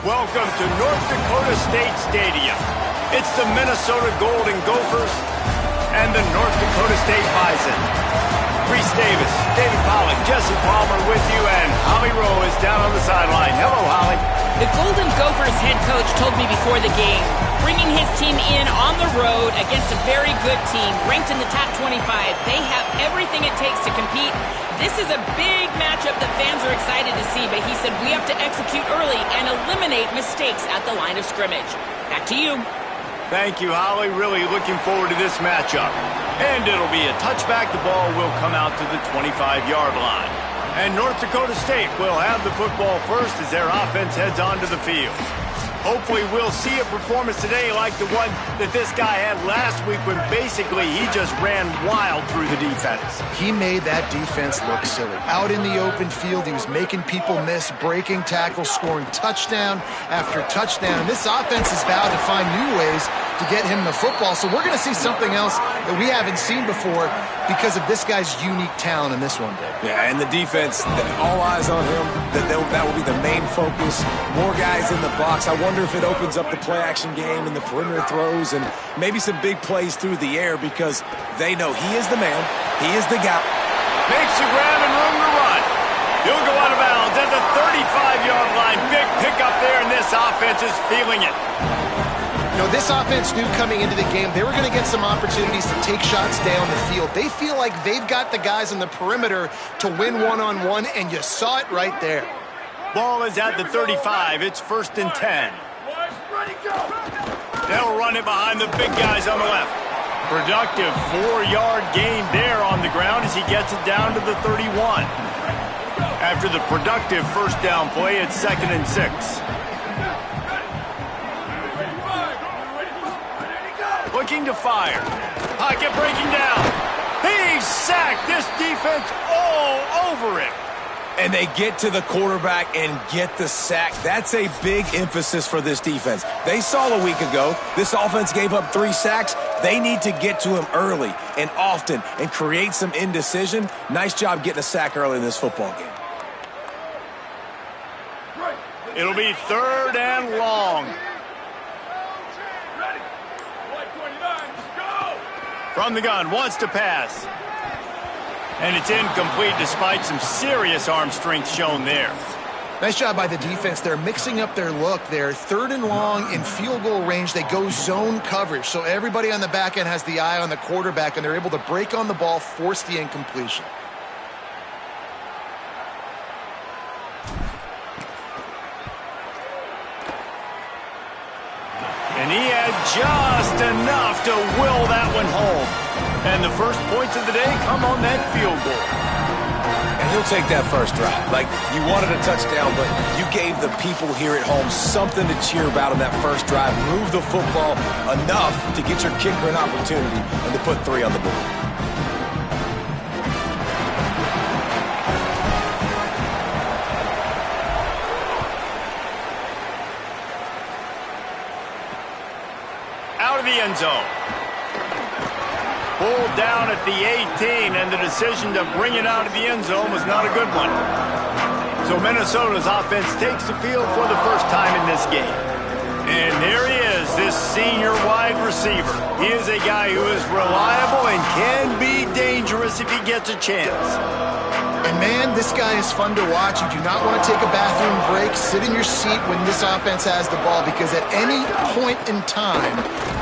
Welcome to North Dakota State Stadium. It's the Minnesota Golden Gophers and the North Dakota State Bison. Reese Davis, David Pollock, Jesse Palmer with you, and Holly Rowe is down on the sideline. Hello, Holly. The Golden Gophers head coach told me before the game, bringing his team in on the road against a very good team, ranked in the top 25. They have everything it takes to compete. This is a big matchup that fans are excited to see, but he said we have to execute early and eliminate mistakes at the line of scrimmage. Back to you. Thank you, Holly. Really looking forward to this matchup. And it'll be a touchback. The ball will come out to the 25-yard line. And North Dakota State will have the football first as their offense heads onto the field. Hopefully we'll see a performance today like the one that this guy had last week when basically he just ran wild through the defense. He made that defense look silly. Out in the open field, he was making people miss, breaking tackles, scoring touchdown after touchdown. And this offense is vowed to find new ways to get him the football. So we're going to see something else that we haven't seen before because of this guy's unique talent in this one. Yeah, and the defense, all eyes on him. That will be the main focus. More guys in the box. I wonder if it opens up the play-action game and the perimeter throws and maybe some big plays through the air because they know he is the man. He is the guy. Makes the grab and room to run. He'll go out of bounds at the 35-yard line. Big pickup there, and this offense is feeling it. You know, this offense knew coming into the game they were going to get some opportunities to take shots down the field. They feel like they've got the guys on the perimeter to win one-on-one, and you saw it right there. Ball is at the 35. It's 1st and 10. They'll run it behind the big guys on the left. Productive 4-yard gain there on the ground as he gets it down to the 31. After the productive first down play, it's 2nd and 6. Looking to fire. Pocket breaking down. He's sacked. This defense all over it. And they get to the quarterback and get the sack. That's a big emphasis for this defense. They saw a week ago, this offense gave up 3 sacks. They need to get to him early and often and create some indecision. Nice job getting a sack early in this football game. It'll be 3rd and long. From the gun, wants to pass. And it's incomplete despite some serious arm strength shown there. Nice job by the defense. They're mixing up their look. They're 3rd and long in field goal range. They go zone coverage. So everybody on the back end has the eye on the quarterback, and they're able to break on the ball, force the incompletion. And he had just enough to will that one home. And the first points of the day come on that field goal. And he'll take that first drive. Like, you wanted a touchdown, but you gave the people here at home something to cheer about on that first drive. Move the football enough to get your kicker an opportunity and to put 3 on the board. Out of the end zone. Pulled down at the 18, and the decision to bring it out of the end zone was not a good one. So Minnesota's offense takes the field for the first time in this game. And there he is, this senior wide receiver. He is a guy who is reliable and can be dangerous if he gets a chance. And man, this guy is fun to watch. You do not want to take a bathroom break. Sit in your seat when this offense has the ball, because at any point in time,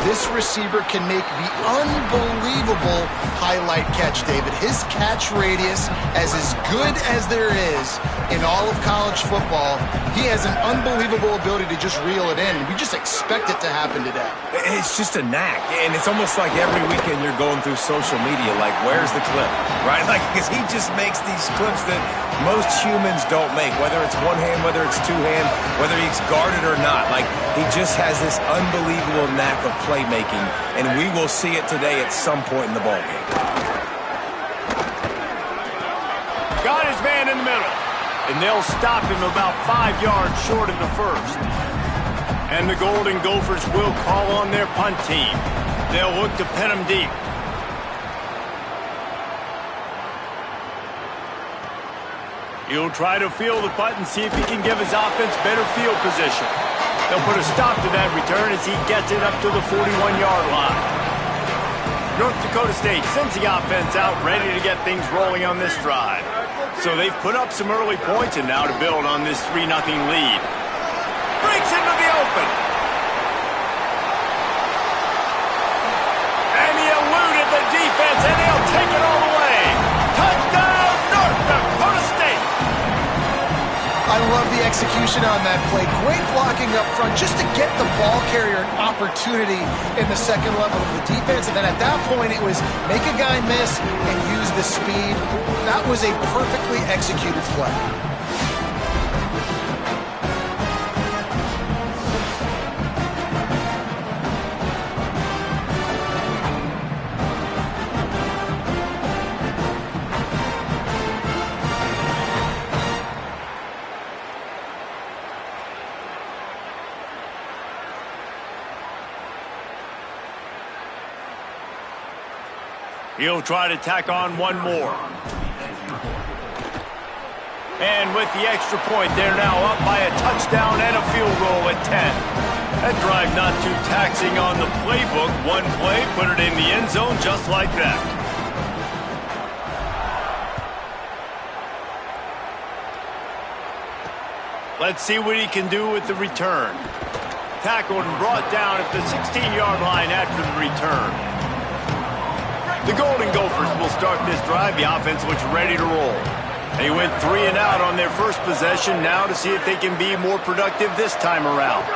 this receiver can make the unbelievable highlight catch, David. His catch radius is as good as there is in all of college football. He has an unbelievable ability to just reel it in. We just expect it to happen today. It's just a knack, and it's almost like every weekend you're going through social media, like, where's the clip, right? Like, because he just makes these clips that most humans don't make, whether it's one hand, whether it's two hand, whether he's guarded or not. Like, he just has this unbelievable knack of playmaking, and we will see it today at some point in the ballgame. Got his man in the middle, and they'll stop him about 5 yards short of the first. And the Golden Gophers will call on their punt team. They'll look to pin him deep. He'll try to field the punt and see if he can give his offense better field position. They'll put a stop to that return as he gets it up to the 41-yard line. North Dakota State sends the offense out ready to get things rolling on this drive. So they've put up some early points and now to build on this 3-0 lead. Breaks into the open. And he eluded the defense and he'll take it all the way. Touchdown, North Dakota State. I love the execution on that play. Great blocking up front just to get the ball carrier an opportunity in the second level of the defense. And then at that point, it was make a guy miss and use the speed. That was a perfectly executed play. He'll try to tack on one more. And with the extra point, they're now up by a touchdown and a field goal at 10. That drive not too taxing on the playbook. One play, put it in the end zone just like that. Let's see what he can do with the return. Tackled and brought down at the 16-yard line after the return. The Golden Gophers will start this drive. The offense looks ready to roll. They went 3 and out on their first possession. Now to see if they can be more productive this time around.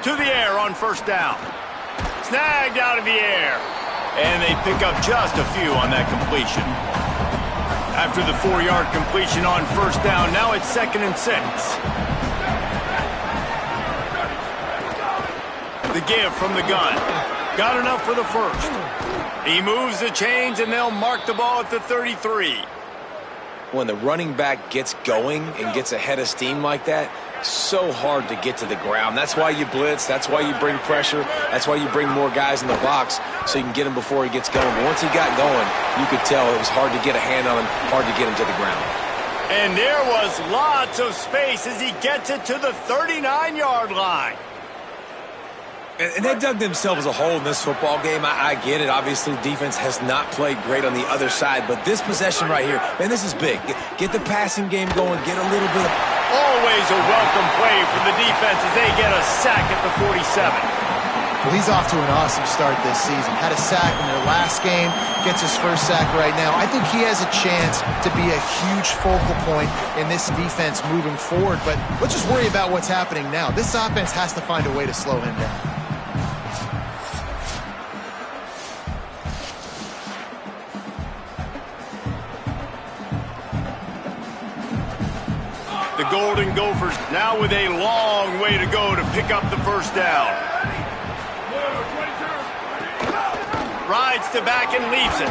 To the air on first down. Snagged out of the air. And they pick up just a few on that completion. After the 4-yard completion on first down, now it's 2nd and 6. The give from the gun. Got enough for the first. He moves the chains, and they'll mark the ball at the 33. When the running back gets going and gets ahead of steam like that, so hard to get to the ground. That's why you blitz. That's why you bring pressure. That's why you bring more guys in the box so you can get him before he gets going. But once he got going, you could tell it was hard to get a hand on him, hard to get him to the ground. And there was lots of space as he gets it to the 39-yard line. And they dug themselves a hole in this football game. I get it. Obviously, defense has not played great on the other side. But this possession right here, man, this is big. Get the passing game going. Get a little bit of... Always a welcome play for the defense as they get a sack at the 47. Well, he's off to an awesome start this season. Had a sack in their last game. Gets his first sack right now. I think he has a chance to be a huge focal point in this defense moving forward. But let's just worry about what's happening now. This offense has to find a way to slow him down. The Golden Gophers now with a long way to go to pick up the first down. Rides to back and leaves it.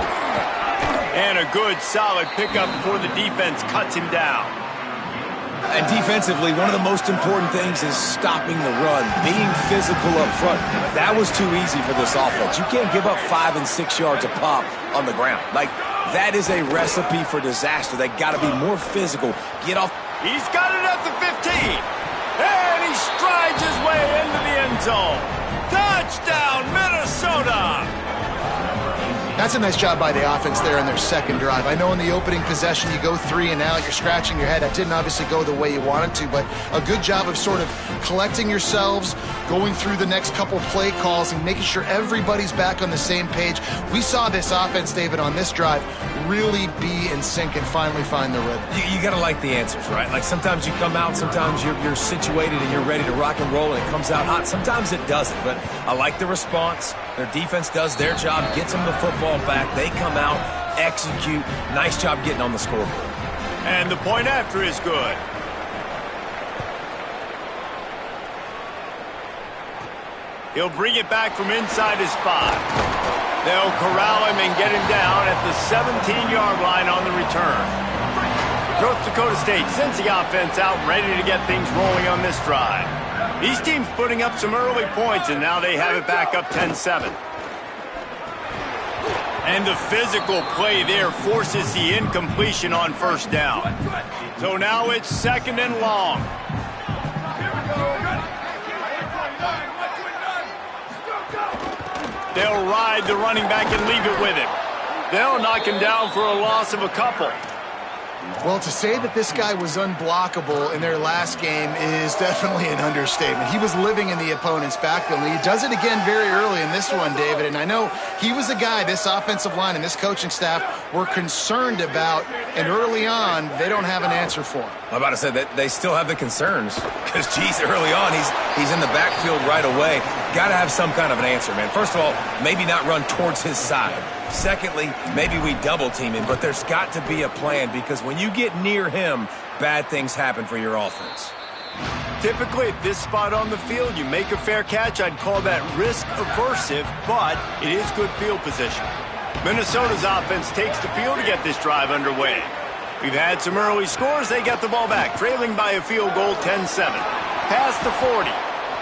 And a good solid pickup before the defense cuts him down. And defensively, one of the most important things is stopping the run, being physical up front. That was too easy for this offense. You can't give up 5 and 6 yards a pop on the ground. Like, that is a recipe for disaster. They got to be more physical. Get off. He's got it at the 15. And he strides his way into the end zone. Touchdown, Minnesota! That's a nice job by the offense there in their second drive. I know in the opening possession you go 3 and out, you're scratching your head. That didn't obviously go the way you wanted to, but a good job of sort of collecting yourselves, going through the next couple play calls and making sure everybody's back on the same page. We saw this offense, David, on this drive really be in sync and finally find the rhythm. You got to like the answers, right? Like sometimes you come out, sometimes you're situated and you're ready to rock and roll and it comes out hot. Sometimes it doesn't, but I like the response. Their defense does their job, gets them the football back. They come out, execute. Nice job getting on the scoreboard. And the point after is good. He'll bring it back from inside his 5. They'll corral him and get him down at the 17-yard line on the return. North Dakota State sends the offense out ready to get things rolling on this drive. These teams putting up some early points, and now they have it back up 10-7. And the physical play there forces the incompletion on first down. So now it's 2nd and long. They'll ride the running back and leave it with him. They'll knock him down for a loss of a couple. Well, to say that this guy was unblockable in their last game is definitely an understatement. He was living in the opponent's backfield. He does it again very early in this one, David. And I know he was a guy this offensive line and this coaching staff were concerned about. And early on, they don't have an answer for him. I'm about to say that they still have the concerns. Because, geez, early on, he's in the backfield right away. Got to have some kind of an answer, man. First of all, maybe not run towards his side. Secondly, maybe we double team him, but there's got to be a plan because when you get near him, bad things happen for your offense. Typically at this spot on the field, you make a fair catch. I'd call that risk aversive, but it is good field position. Minnesota's offense takes the field to get this drive underway. We've had some early scores. They get the ball back, trailing by a field goal 10-7. Past the 40.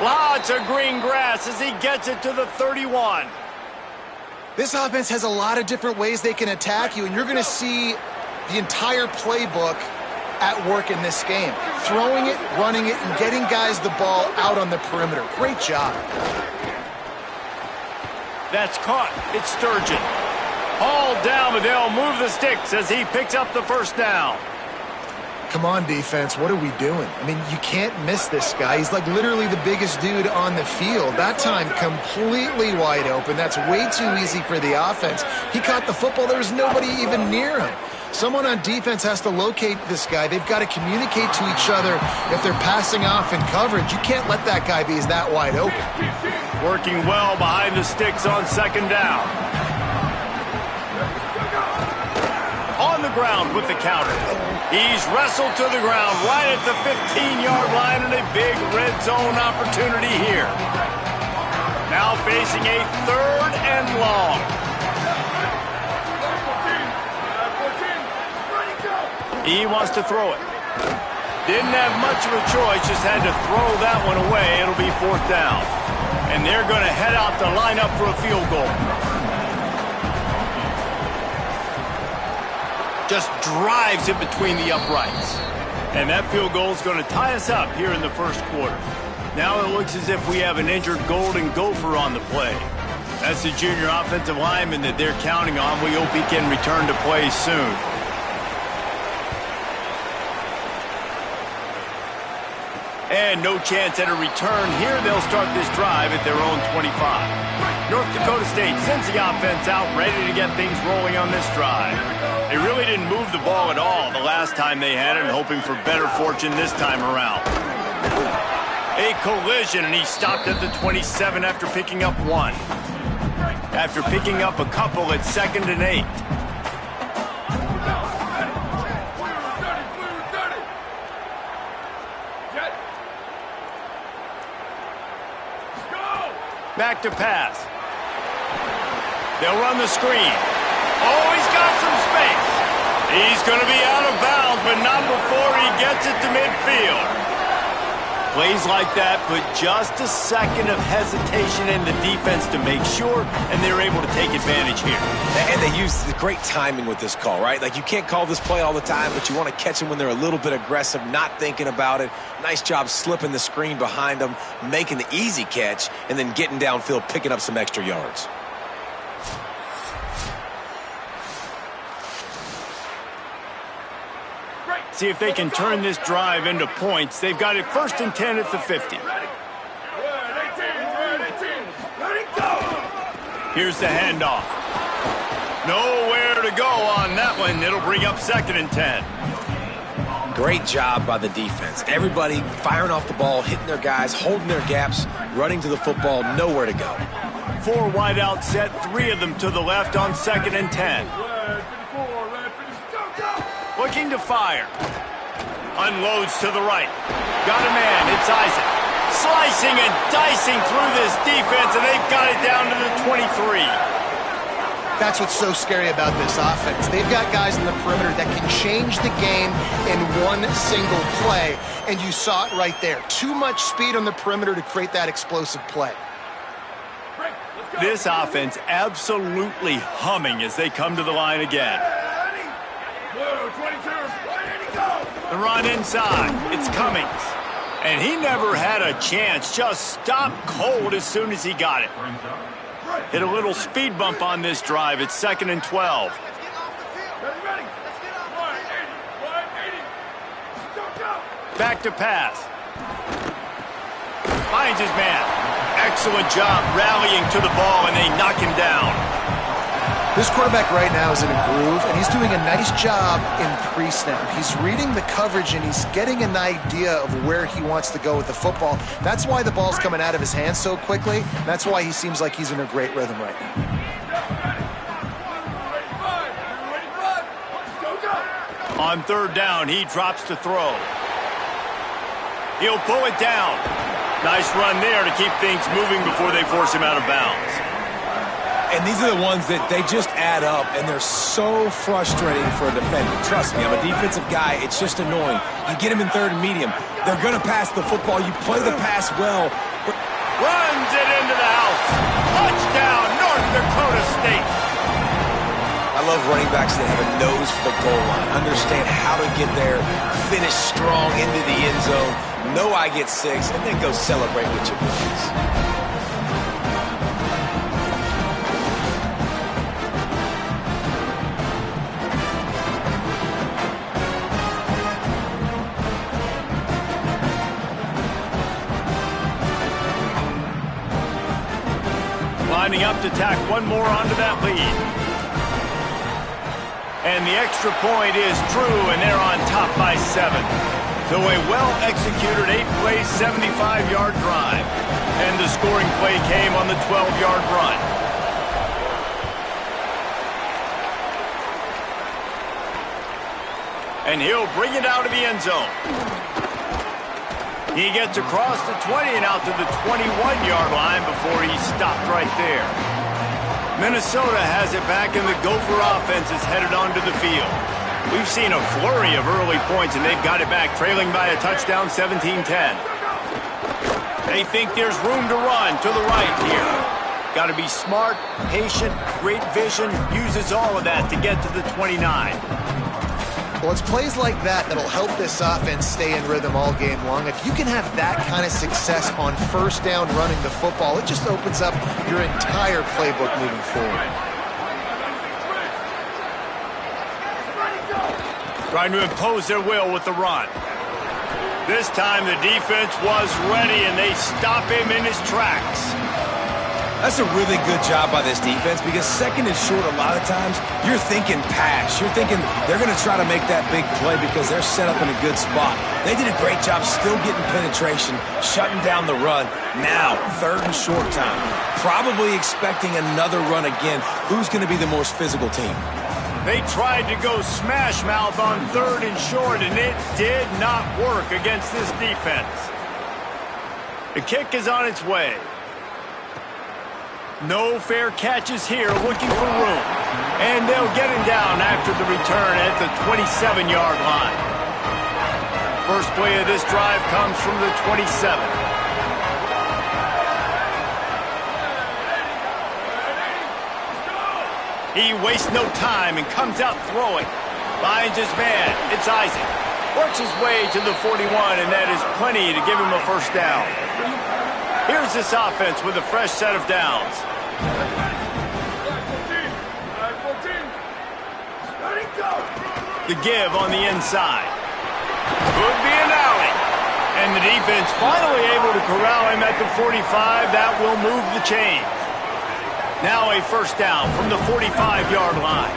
Lots of green grass as he gets it to the 31. This offense has a lot of different ways they can attack you, and you're going to see the entire playbook at work in this game. Throwing it, running it, and getting guys the ball out on the perimeter. Great job. That's caught. It's Sturgeon. Hauled down, but they'll move the sticks as he picks up the first down. Come on, defense. What are we doing? I mean, you can't miss this guy. He's like literally the biggest dude on the field. That time, completely wide open. That's way too easy for the offense. He caught the football. There was nobody even near him. Someone on defense has to locate this guy. They've got to communicate to each other if they're passing off in coverage. You can't let that guy be that wide open. Working well behind the sticks on 2nd down. On the ground with the counter. He's wrestled to the ground right at the 15-yard line and a big red zone opportunity here. Now facing a 3rd and long. He wants to throw it. Didn't have much of a choice, just had to throw that one away. It'll be 4th down. And they're going to head out to line up for a field goal. Just drives it between the uprights. And that field goal is going to tie us up here in the first quarter. Now it looks as if we have an injured Golden Gopher on the play. That's the junior offensive lineman that they're counting on. We hope he can return to play soon. And no chance at a return here. They'll start this drive at their own 25. North Dakota State sends the offense out, ready to get things rolling on this drive. They really didn't move the ball at all the last time they had it, hoping for better fortune this time around. A collision, and he stopped at the 27 after picking up 1. After picking up a couple at 2nd and 8. Back to pass. They'll run the screen. Oh, he's got some space. He's going to be out of bounds, but not before he gets it to midfield. Plays like that put just a second of hesitation in the defense to make sure, and they're able to take advantage here. And they use the great timing with this call, right? Like, you can't call this play all the time, but you want to catch them when they're a little bit aggressive, not thinking about it. Nice job slipping the screen behind them, making the easy catch, and then getting downfield, picking up some extra yards. See if they can turn this drive into points. They've got it 1st and 10 at the 50. Here's the handoff. Nowhere to go on that one. It'll bring up 2nd and 10. Great job by the defense. Everybody firing off the ball, hitting their guys, holding their gaps, running to the football, nowhere to go. 4 wide out set, 3 of them to the left on 2nd and 10. Looking to fire. Unloads to the right. Got a man. It's Isaac. Slicing and dicing through this defense, and they've got it down to the 23. That's what's so scary about this offense. They've got guys in the perimeter that can change the game in one single play, and you saw it right there. Too much speed on the perimeter to create that explosive play. This offense absolutely humming as they come to the line again. The run inside. It's Cummings. And he never had a chance. Just stopped cold as soon as he got it. Hit a little speed bump on this drive. It's 2nd and 12. Back to pass. Finds his man. Excellent job rallying to the ball, and they knock him down. This quarterback right now is in a groove, and he's doing a nice job in pre-snap. He's reading the coverage, and he's getting an idea of where he wants to go with the football. That's why the ball's coming out of his hands so quickly. That's why he seems like he's in a great rhythm right now. On 3rd down, he drops to throw. He'll pull it down. Nice run there to keep things moving before they force him out of bounds. And these are the ones that they just add up, and they're so frustrating for a defender. Trust me, I'm a defensive guy. It's just annoying. You get him in 3rd and medium. They're going to pass the football. You play the pass well. Runs it into the house. Touchdown, North Dakota State. I love running backs that have a nose for the goal line. Understand how to get there, finish strong into the end zone, know I get 6, and then go celebrate with your boys. Lining up to tack one more onto that lead. And the extra point is true, and they're on top by 7. So a well-executed 8-play, 75-yard drive. And the scoring play came on the 12-yard run. And he'll bring it out of the end zone. He gets across the 20 and out to the 21-yard line before he stopped right there. Minnesota has it back, and the Gopher offense is headed onto the field. We've seen a flurry of early points, and they've got it back, trailing by a touchdown, 17-10. They think there's room to run to the right here. Got to be smart, patient, great vision, uses all of that to get to the 29. Well, it's plays like that that'll help this offense stay in rhythm all game long. If you can have that kind of success on 1st down running the football, it just opens up your entire playbook moving forward. Trying to impose their will with the run. This time the defense was ready, and they stop him in his tracks. That's a really good job by this defense, because 2nd and short, a lot of times, you're thinking pass. You're thinking they're going to try to make that big play because they're set up in a good spot. They did a great job still getting penetration, shutting down the run. Now, 3rd and short time. Probably expecting another run again. Who's going to be the most physical team? They tried to go smash mouth on 3rd and short, and it did not work against this defense. The kick is on its way. No fair catches here, looking for room. And they'll get him down after the return at the 27-yard line. First play of this drive comes from the 27. He wastes no time and comes out throwing. Finds his man. It's Isaac. Works his way to the 41, and that is plenty to give him a 1st down. Here's this offense with a fresh set of downs. The give on the inside. Could be an alley. And the defense finally able to corral him at the 45. That will move the chains. Now a 1st down from the 45-yard line.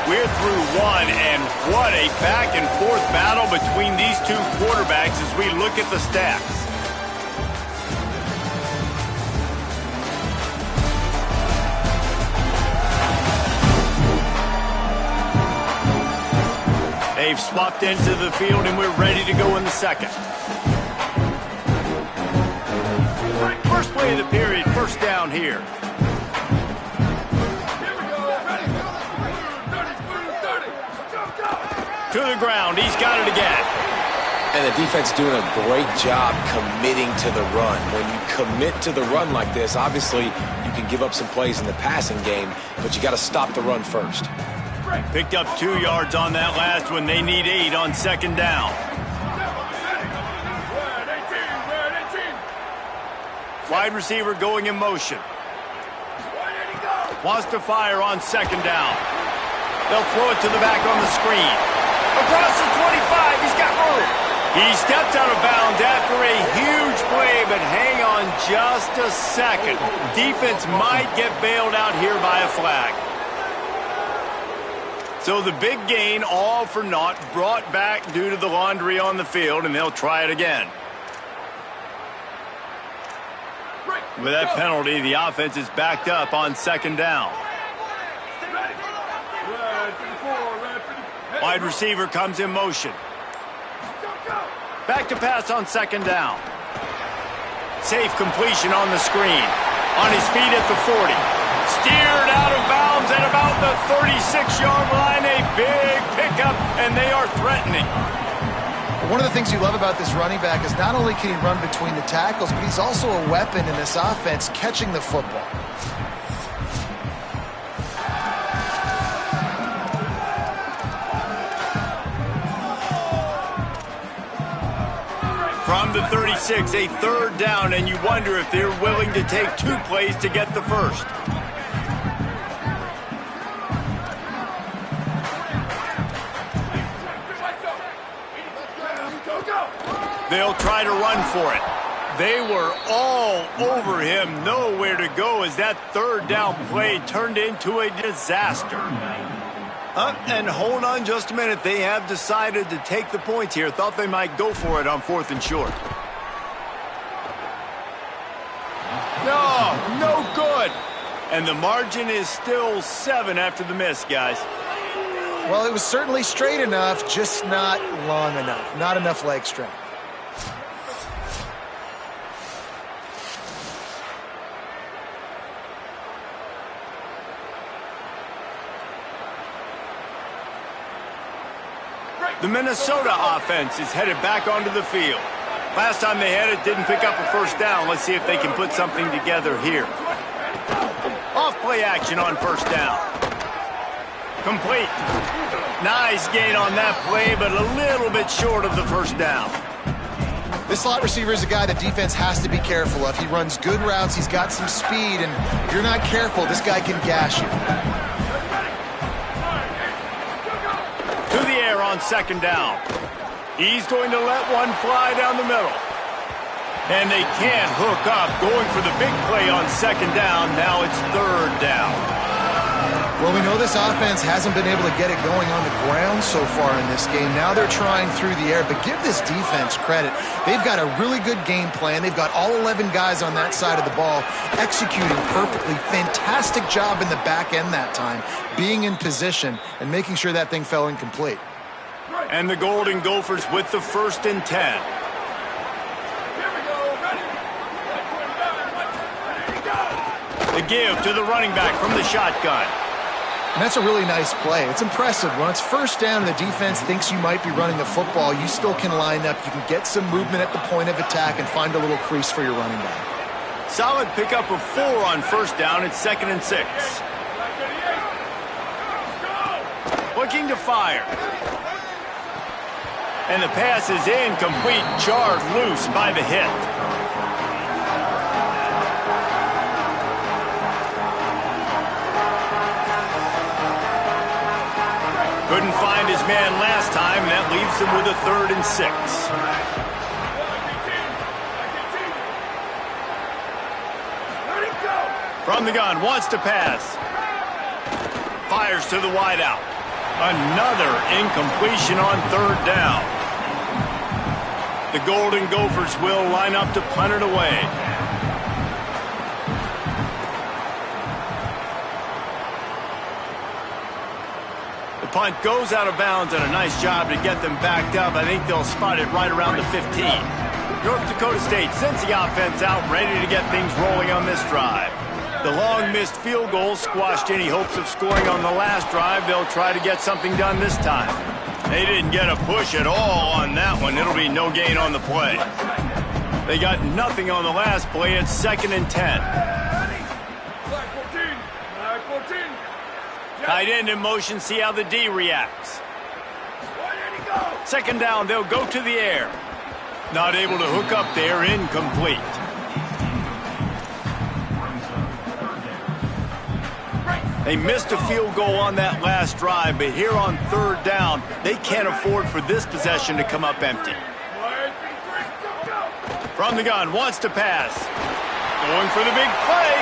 We're through one, and what a back-and-forth battle between these two quarterbacks as we look at the stats. They've swapped into the field, and we're ready to go in the 2nd. First play of the period. First down here. To the ground. He's got it again. And the defense doing a great job committing to the run. When you commit to the run like this, obviously you can give up some plays in the passing game, but you got to stop the run first. Picked up 2 yards on that last one. They need 8 on second down. Wide receiver going in motion. Wants to fire on second down. They'll throw it to the back on the screen. Across the 25, he's got room. He steps out of bounds after a huge play, but hang on just a second. Defense might get bailed out here by a flag. So the big gain, all for naught, brought back due to the laundry on the field, and they'll try it again. With that penalty, the offense is backed up on second down. Wide receiver comes in motion. Back to pass on second down. Safe completion on the screen. On his feet at the 40. Steered out of bounds at about the 36-yard line. A big pickup, and they are threatening. One of the things you love about this running back is not only can he run between the tackles, but he's also a weapon in this offense catching the football. From the 36, a third down, and you wonder if they're willing to take 2 plays to get the first. They'll try to run for it. They were all over him, nowhere to go as that third down play turned into a disaster. And hold on just a minute. They have decided to take the points here. Thought they might go for it on 4th and short. No good. And the margin is still 7 after the miss, guys. Well, it was certainly straight enough, just not long enough. Not enough leg strength. The Minnesota offense is headed back onto the field. Last time they had it, didn't pick up a first down. Let's see if they can put something together here. Off play action on first down. Complete. Nice gain on that play, but a little bit short of the first down. This slot receiver is a guy the defense has to be careful of. He runs good routes. He's got some speed, and if you're not careful, this guy can gash you. On second down. He's going to let one fly down the middle. And they can't hook up, going for the big play on second down. Now it's third down. Well, we know this offense hasn't been able to get it going on the ground so far in this game. Now they're trying through the air, but give this defense credit. They've got a really good game plan. They've got all 11 guys on that side of the ball executing perfectly. Fantastic job in the back end that time, being in position and making sure that thing fell incomplete. And the Golden Gophers with the 1st and 10. The give to the running back from the shotgun. And that's a really nice play. It's impressive. When it's first down and the defense thinks you might be running the football, you still can line up. You can get some movement at the point of attack and find a little crease for your running back. Solid pickup of 4 on first down. It's 2nd and 6. Looking to fire. And the pass is incomplete, jarred loose by the hit. Couldn't find his man last time, and that leaves him with a 3rd and 6. From the gun, wants to pass. Fires to the wideout. Another incompletion on third down. The Golden Gophers will line up to punt it away. The punt goes out of bounds, and a nice job to get them backed up. I think they'll spot it right around the 15. North Dakota State sends the offense out, ready to get things rolling on this drive. The long missed field goal squashed any hopes of scoring on the last drive. They'll try to get something done this time. They didn't get a push at all on that one. It'll be no gain on the play. They got nothing on the last play. It's 2nd and 10. Tight end in motion. See how the D reacts. 2nd down. They'll go to the air. Not able to hook up there. Incomplete. They missed a field goal on that last drive, but here on 3rd down, they can't afford for this possession to come up empty. From the gun, wants to pass. Going for the big play.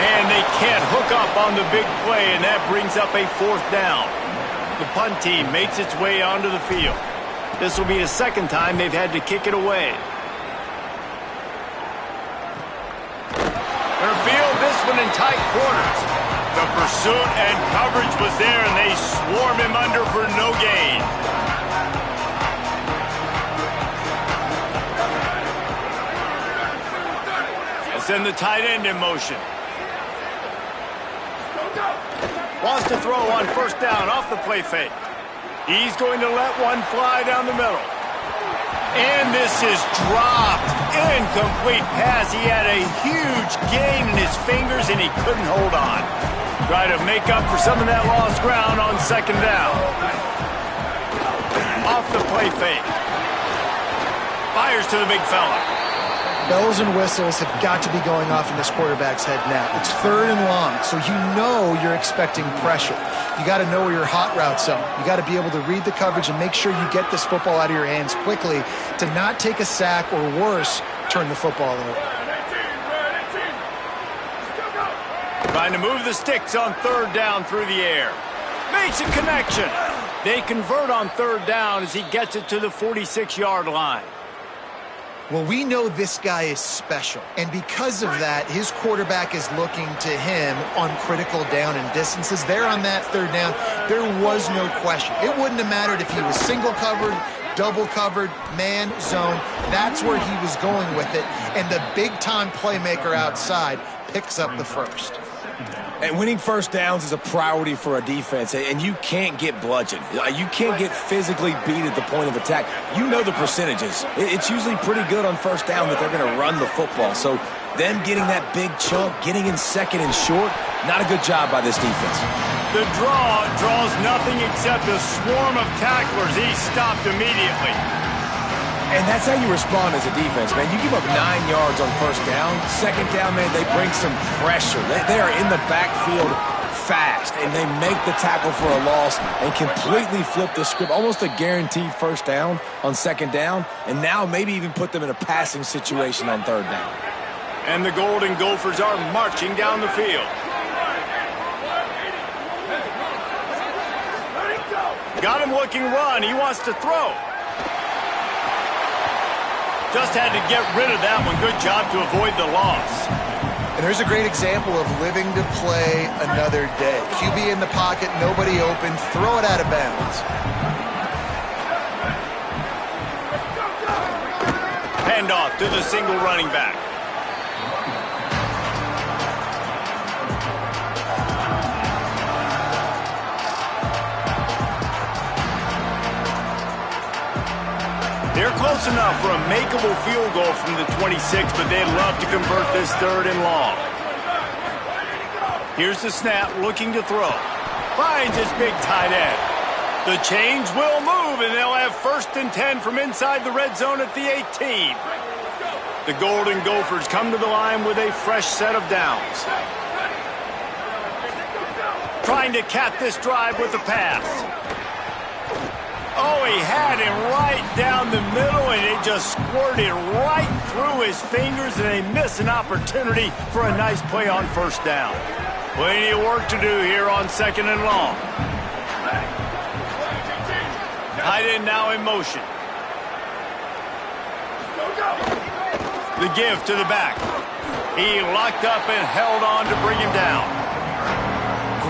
And they can't hook up on the big play, and that brings up a 4th down. The punt team makes its way onto the field. This will be the 2nd time they've had to kick it away. Their field, this one in tight quarters. The pursuit and coverage was there, and they swarm him under for no gain. Send the tight end in motion. Wants to throw on 1st down off the play fake. He's going to let one fly down the middle. And this is dropped. Incomplete pass. He had a huge gain in his fingers, and he couldn't hold on. Try to make up for some of that lost ground on 2nd down. Off the play fake. Fires to the big fella. Bells and whistles have got to be going off in this quarterback's head now. It's 3rd and long, so you know you're expecting pressure. You got to know where your hot routes are. You got to be able to read the coverage and make sure you get this football out of your hands quickly to not take a sack or worse, turn the football over. Trying to move the sticks on 3rd down through the air. Makes a connection. They convert on 3rd down as he gets it to the 46-yard line. Well, we know this guy is special, and because of that, his quarterback is looking to him on critical down and distances. There on that 3rd down, there was no question. It wouldn't have mattered if he was single covered, double covered, man, zone. That's where he was going with it, and the big-time playmaker outside picks up the first. And winning 1st downs is a priority for a defense, and you can't get bludgeoned. You can't get physically beat at the point of attack. You know the percentages. It's usually pretty good on 1st down that they're going to run the football. So them getting that big chunk, getting in 2nd and short, not a good job by this defense. The draws nothing except a swarm of tacklers. He's stopped immediately. And that's how you respond as a defense, man. You give up 9 yards on 1st down. 2nd down, man, they bring some pressure. They are in the backfield fast, and they make the tackle for a loss and completely flip the script. Almost a guaranteed 1st down on 2nd down, and now maybe even put them in a passing situation on 3rd down. And the Golden Gophers are marching down the field. Got him looking run. He wants to throw. Just had to get rid of that one. Good job to avoid the loss. And there's a great example of living to play another day. QB in the pocket, nobody open, throw it out of bounds. Handoff to the single running back. They're close enough for a makeable field goal from the 26, but they'd love to convert this 3rd and long. Here's the snap, looking to throw. Finds his big tight end. The change will move, and they'll have 1st and 10 from inside the red zone at the 18. The Golden Gophers come to the line with a fresh set of downs. Trying to cap this drive with a pass. Oh, he had him right down the middle, and it just squirted right through his fingers, and they miss an opportunity for a nice play on 1st down. Plenty of work to do here on 2nd and long. Tight end now in motion. The give to the back. He locked up and held on to bring him down.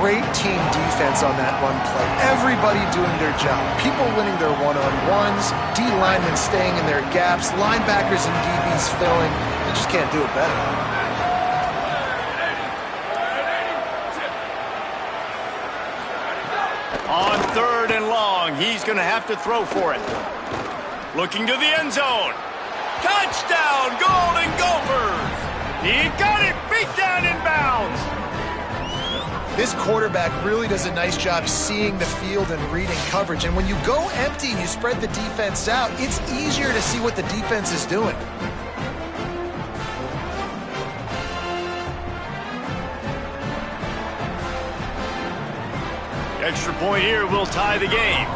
great team defense on that run play. Everybody doing their job. People winning their one-on-ones, D linemen staying in their gaps, linebackers and DBs filling. They just can't do it better. On 3rd and long, he's going to have to throw for it. Looking to the end zone. Touchdown, Golden Gophers! He got it, beat down in bounds. This quarterback really does a nice job seeing the field and reading coverage. And when you go empty and you spread the defense out, it's easier to see what the defense is doing. Extra point here will tie the game.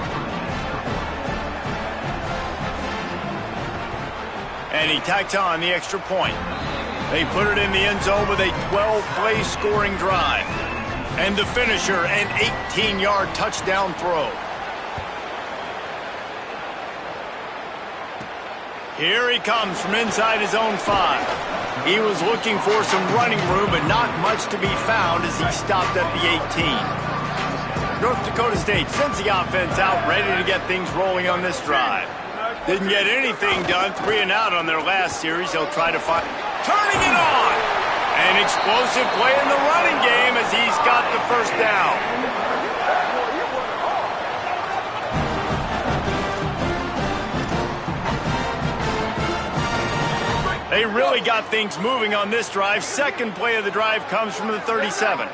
And he tacks on the extra point. They put it in the end zone with a 12-play scoring drive. And the finisher, an 18-yard touchdown throw. Here he comes from inside his own 5. He was looking for some running room, but not much to be found as he stopped at the 18. North Dakota State sends the offense out, ready to get things rolling on this drive. Didn't get anything done, 3 and out on their last series. They'll try to find... Turning it on! An explosive play in the running game as he's got the first down. They really got things moving on this drive. Second play of the drive comes from the 37.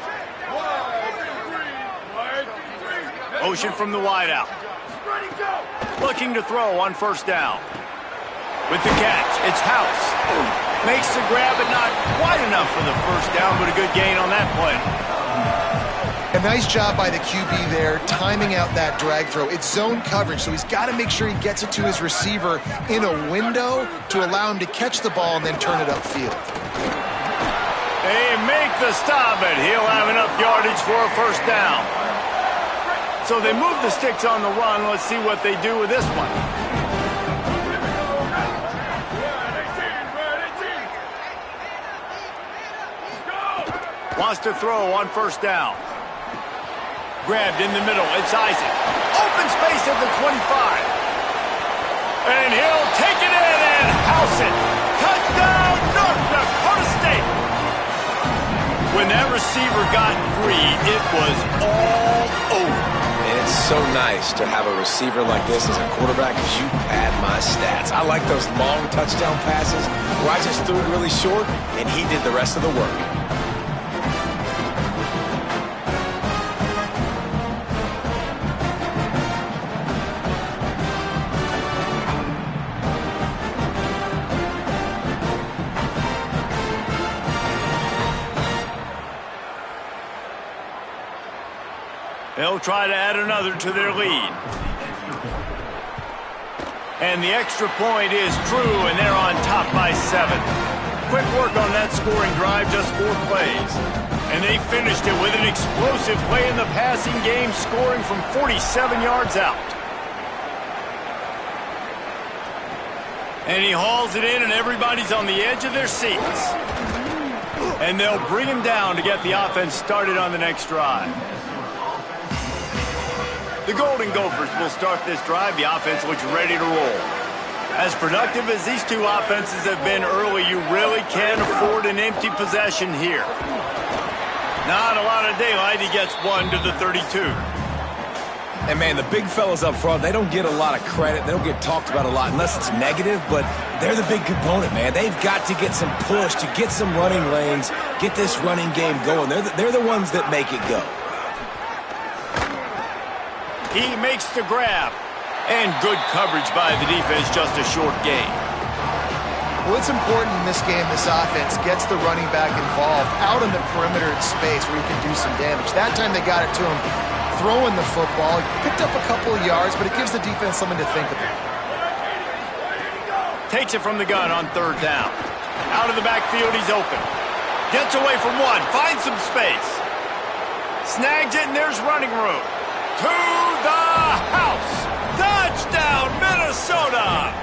Motion from the wideout. Looking to throw on first down. With the catch, it's House. Makes the grab, but not quite enough for the first down, but a good gain on that play. A nice job by the QB there, timing out that drag throw. It's zone coverage, so he's got to make sure he gets it to his receiver in a window to allow him to catch the ball and then turn it upfield. They make the stop, but he'll have enough yardage for a first down. So they move the sticks on the run. Let's see what they do with this one. Wants to throw on first down. Grabbed in the middle. It's Isaac. Open space at the 25. And he'll take it in and house it. Touchdown, North Dakota State. When that receiver got free, it was all over. It's so nice to have a receiver like this as a quarterback because you pad my stats. I like those long touchdown passes where I just threw it really short and he did the rest of the work. They'll try to add another to their lead. And the extra point is true, and they're on top by 7. Quick work on that scoring drive, just 4 plays. And they finished it with an explosive play in the passing game, scoring from 47 yards out. And he hauls it in, and everybody's on the edge of their seats. And they'll bring him down to get the offense started on the next drive. The Golden Gophers will start this drive. The offense looks ready to roll. As productive as these two offenses have been early, you really can't afford an empty possession here. Not a lot of daylight. He gets 1 to the 32. And, man, the big fellas up front, they don't get a lot of credit. They don't get talked about a lot unless it's negative, but they're the big component, man. They've got to get some push, to get some running lanes, get this running game going. They're the ones that make it go. He makes the grab. And good coverage by the defense, just a short gain. Well, it's important in this game, this offense gets the running back involved out in the perimeter space where he can do some damage. That time they got it to him throwing the football. He picked up a couple of yards, but it gives the defense something to think about. Takes it from the gun on 3rd down. Out of the backfield, he's open. Gets away from one, finds some space. Snags it, and there's running room. To the house. Touchdown, Minnesota.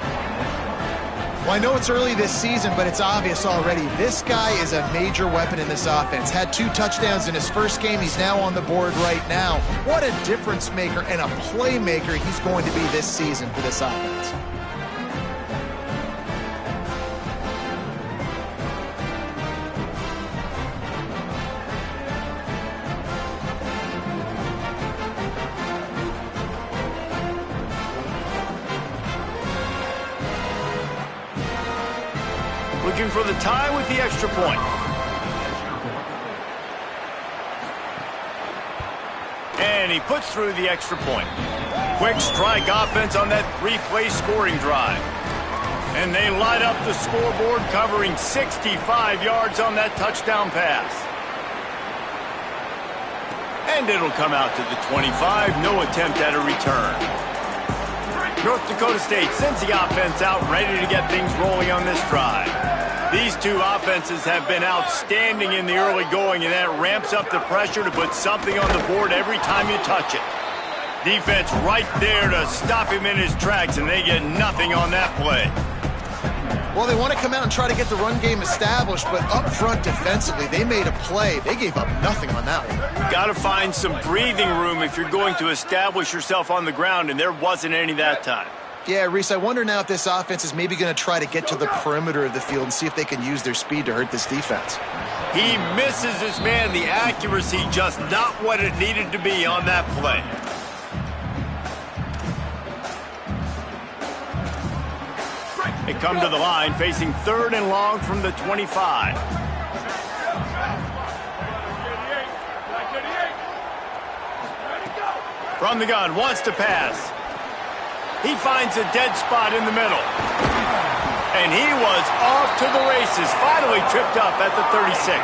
Well, I know it's early this season, but it's obvious already. This guy is a major weapon in this offense. Had 2 touchdowns in his first game. He's now on the board right now. What a difference maker and a playmaker he's going to be this season for this offense. Looking for the tie with the extra point. And he puts through the extra point. Quick strike offense on that 3-play scoring drive. And they light up the scoreboard, covering 65 yards on that touchdown pass. And it'll come out to the 25. No attempt at a return. North Dakota State sends the offense out, ready to get things rolling on this drive. These two offenses have been outstanding in the early going, and that ramps up the pressure to put something on the board every time you touch it. Defense right there to stop him in his tracks, and they get nothing on that play. Well, they want to come out and try to get the run game established, but up front defensively, they made a play. They gave up nothing on that one. Got to find some breathing room if you're going to establish yourself on the ground, and there wasn't any that time. Yeah, Reese, I wonder now if this offense is maybe going to try to get to the perimeter of the field and see if they can use their speed to hurt this defense. He misses his man. The accuracy just not what it needed to be on that play. They come to the line facing 3rd and long from the 25. From the gun, wants to pass. He finds a dead spot in the middle. And he was off to the races, finally tripped up at the 36.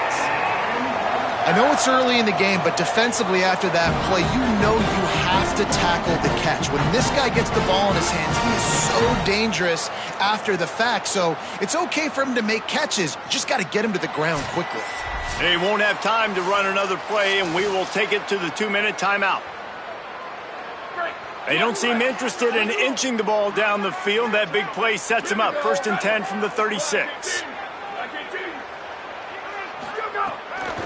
I know it's early in the game, but defensively after that play, you know you have to tackle the catch. When this guy gets the ball in his hands, he is so dangerous after the fact. So it's okay for him to make catches. You just got to get him to the ground quickly. They won't have time to run another play, and we will take it to the 2-minute timeout. They don't seem interested in inching the ball down the field. That big play sets him up. 1st and 10 from the 36.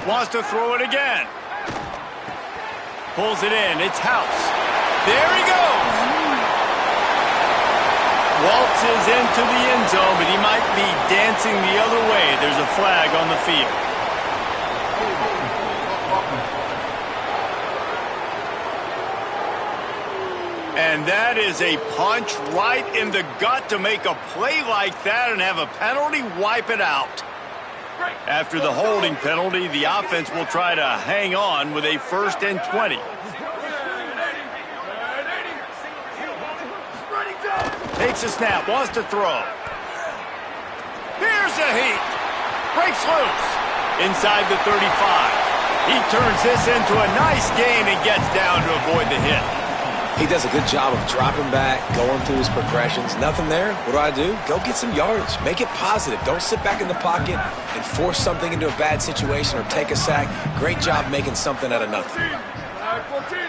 Wants to throw it again. Pulls it in. It's House. There he goes. Waltzes into the end zone, but he might be dancing the other way. There's a flag on the field. And that is a punch right in the gut to make a play like that and have a penalty wipe it out. After the holding penalty, the offense will try to hang on with a 1st and 20. Takes a snap, wants to throw. Here's a heat. Breaks loose. Inside the 35. He turns this into a nice gain and gets down to avoid the hit. He does a good job of dropping back, going through his progressions. Nothing there. What do? Go get some yardage. Make it positive. Don't sit back in the pocket and force something into a bad situation or take a sack. Great job making something out of nothing. 14.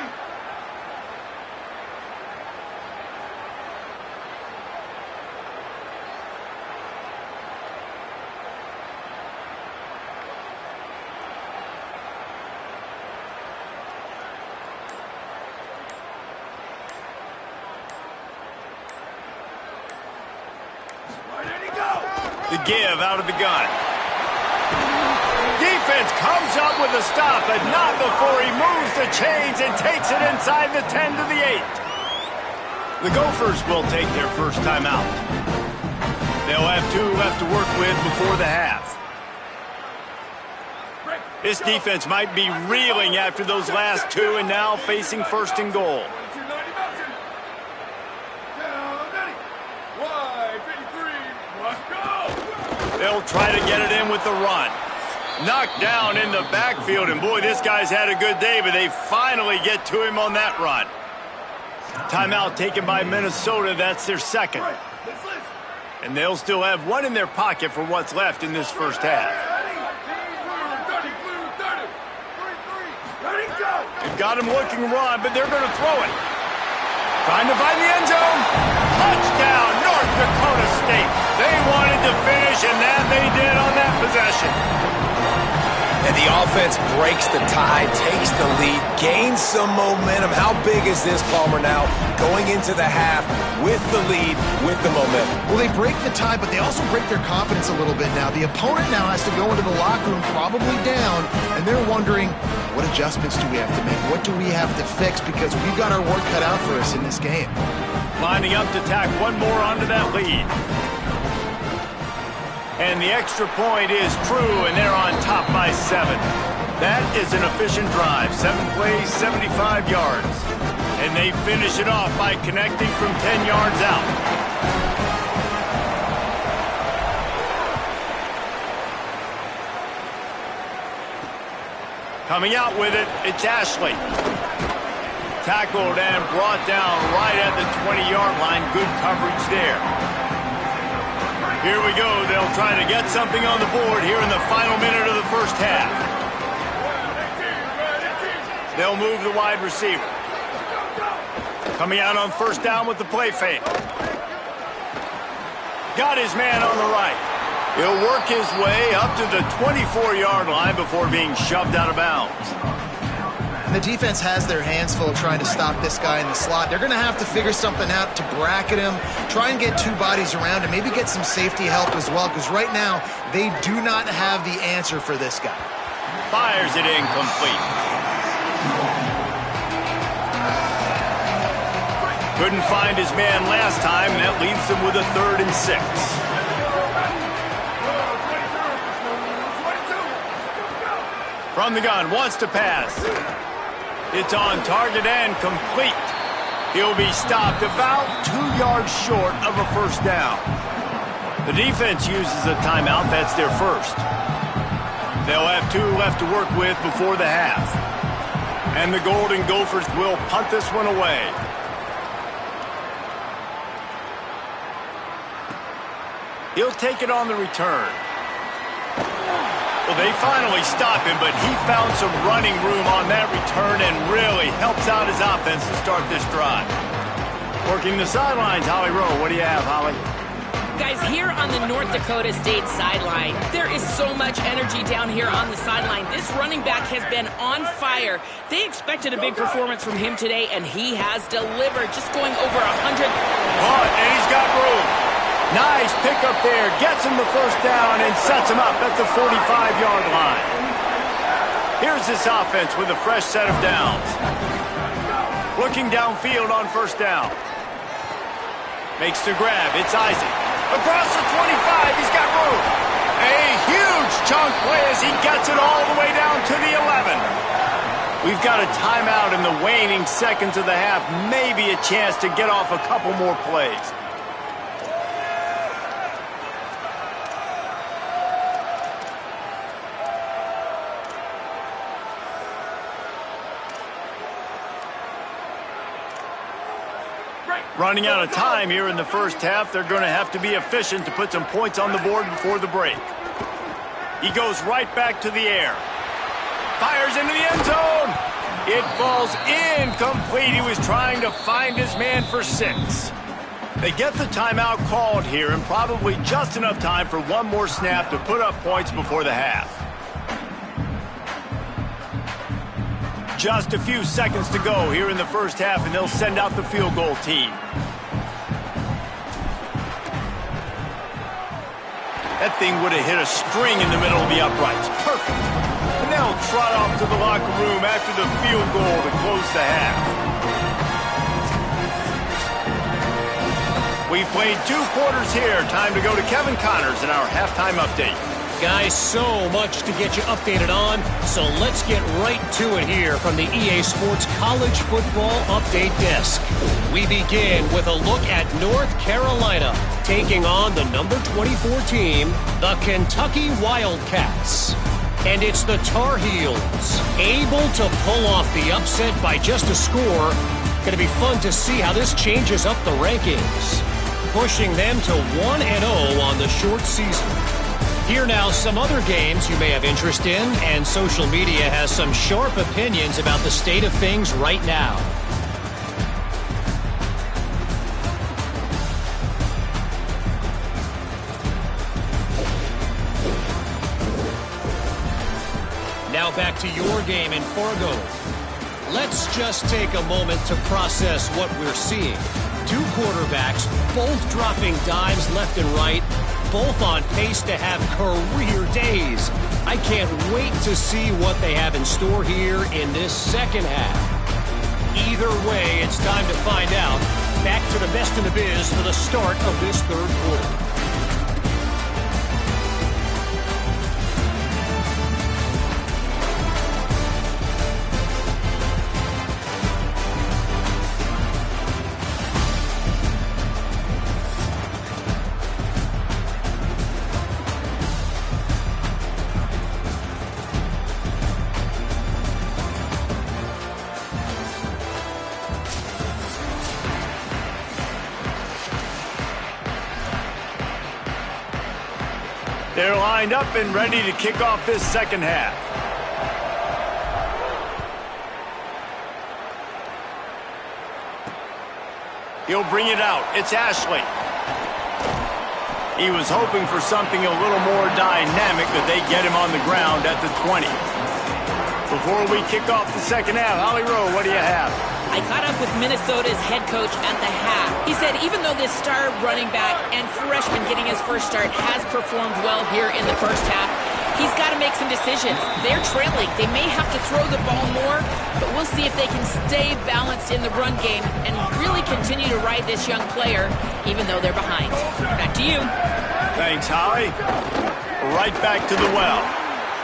The give out of the gun. Defense comes up with a stop, but not before he moves the chains and takes it inside the 10 to the 8. The Gophers will take their first time out. They'll have 2 left to work with before the half. This defense might be reeling after those last 2 and now facing 1st and goal. They'll try to get it in with the run. Knocked down in the backfield, and boy, this guy's had a good day, but they finally get to him on that run. Timeout taken by Minnesota. That's their 2nd. And they'll still have 1 in their pocket for what's left in this first half. They've got him looking run, but they're going to throw it. Trying to find the end zone. Touchdown, North Dakota State. They wanted to finish, and that they did on that possession. And the offense breaks the tie, takes the lead, gains some momentum. How big is this, Palmer, now? Going into the half with the lead, with the momentum. Well, they break the tie, but they also break their confidence a little bit now. The opponent now has to go into the locker room probably down, and they're wondering, what adjustments do we have to make? What do we have to fix? Because we've got our work cut out for us in this game. Lining up to tack one more onto that lead. And the extra point is true, and they're on top by 7. That is an efficient drive. 7 plays, 75 yards. And they finish it off by connecting from 10 yards out. Coming out with it, it's Ashley. Tackled and brought down right at the 20-yard line. Good coverage there. Here we go. They'll try to get something on the board here in the final minute of the first half. They'll move the wide receiver. Coming out on first down with the play fake. Got his man on the right. He'll work his way up to the 24-yard line before being shoved out of bounds. And the defense has their hands full trying to stop this guy in the slot. They're going to have to figure something out to bracket him, try and get 2 bodies around him, maybe get some safety help as well, because right now they do not have the answer for this guy. Fires it incomplete. Couldn't find his man last time, and that leaves them with a 3rd and 6. From the gun, wants to pass. It's on target and complete. He'll be stopped about 2 yards short of a first down. The defense uses a timeout. That's their first. They'll have 2 left to work with before the half. And the Golden Gophers will punt this one away. He'll take it on the return. Well, they finally stop him, but he found some running room on that return and really helps out his offense to start this drive. Working the sidelines, Holly Rowe. What do you have, Holly? Guys, here on the North Dakota State sideline, there is so much energy down here on the sideline. This running back has been on fire. They expected a big performance from him today, and he has delivered, just going over 100. And he's got room. Nice pickup there. Gets him the first down and sets him up at the 45-yard line. Here's this offense with a fresh set of downs. Looking downfield on first down. Makes the grab. It's Isaac. Across the 25. He's got room. A huge chunk play as he gets it all the way down to the 11. We've got a timeout in the waning seconds of the half. Maybe a chance to get off a couple more plays. Running out of time here in the first half. They're going to have to be efficient to put some points on the board before the break. He goes right back to the air. Fires into the end zone. It falls incomplete. He was trying to find his man for 6. They get the timeout called here and probably just enough time for one more snap to put up points before the half. Just a few seconds to go here in the first half, and they'll send out the field goal team. That thing would have hit a string in the middle of the uprights. Perfect. And they'll trot off to the locker room after the field goal to close the half. We've played 2 quarters here. Time to go to Kevin Connors in our halftime update. Guys, so much to get you updated on, so let's get right to it here from the EA Sports College Football Update Desk. We begin with a look at North Carolina taking on the number 24 team, the Kentucky Wildcats. And it's the Tar Heels, able to pull off the upset by just a score. Going to be fun to see how this changes up the rankings, pushing them to 1-0 on the short season. Here now, some other games you may have interest in, and social media has some sharp opinions about the state of things right now. back to your game in Fargo. Let's just take a moment to process what we're seeing. Two quarterbacks, both dropping dimes left and right, both on pace to have career days. I can't wait to see what they have in store here in this second half. Either way, it's time to find out. Back to the best in the biz for the start of this third quarter. They're lined up and ready to kick off this second half. He'll bring it out. It's Ashley. He was hoping for something a little more dynamic, but they get him on the ground at the 20. Before we kick off the second half, Holly Rowe, what do you have? I caught up with Minnesota's head coach at the half. He said even though this star running back and freshman getting his first start has performed well here in the first half, he's got to make some decisions. They're trailing. They may have to throw the ball more, but we'll see if they can stay balanced in the run game and really continue to ride this young player, even though they're behind. Back to you. Thanks, Holly. Right back to the well.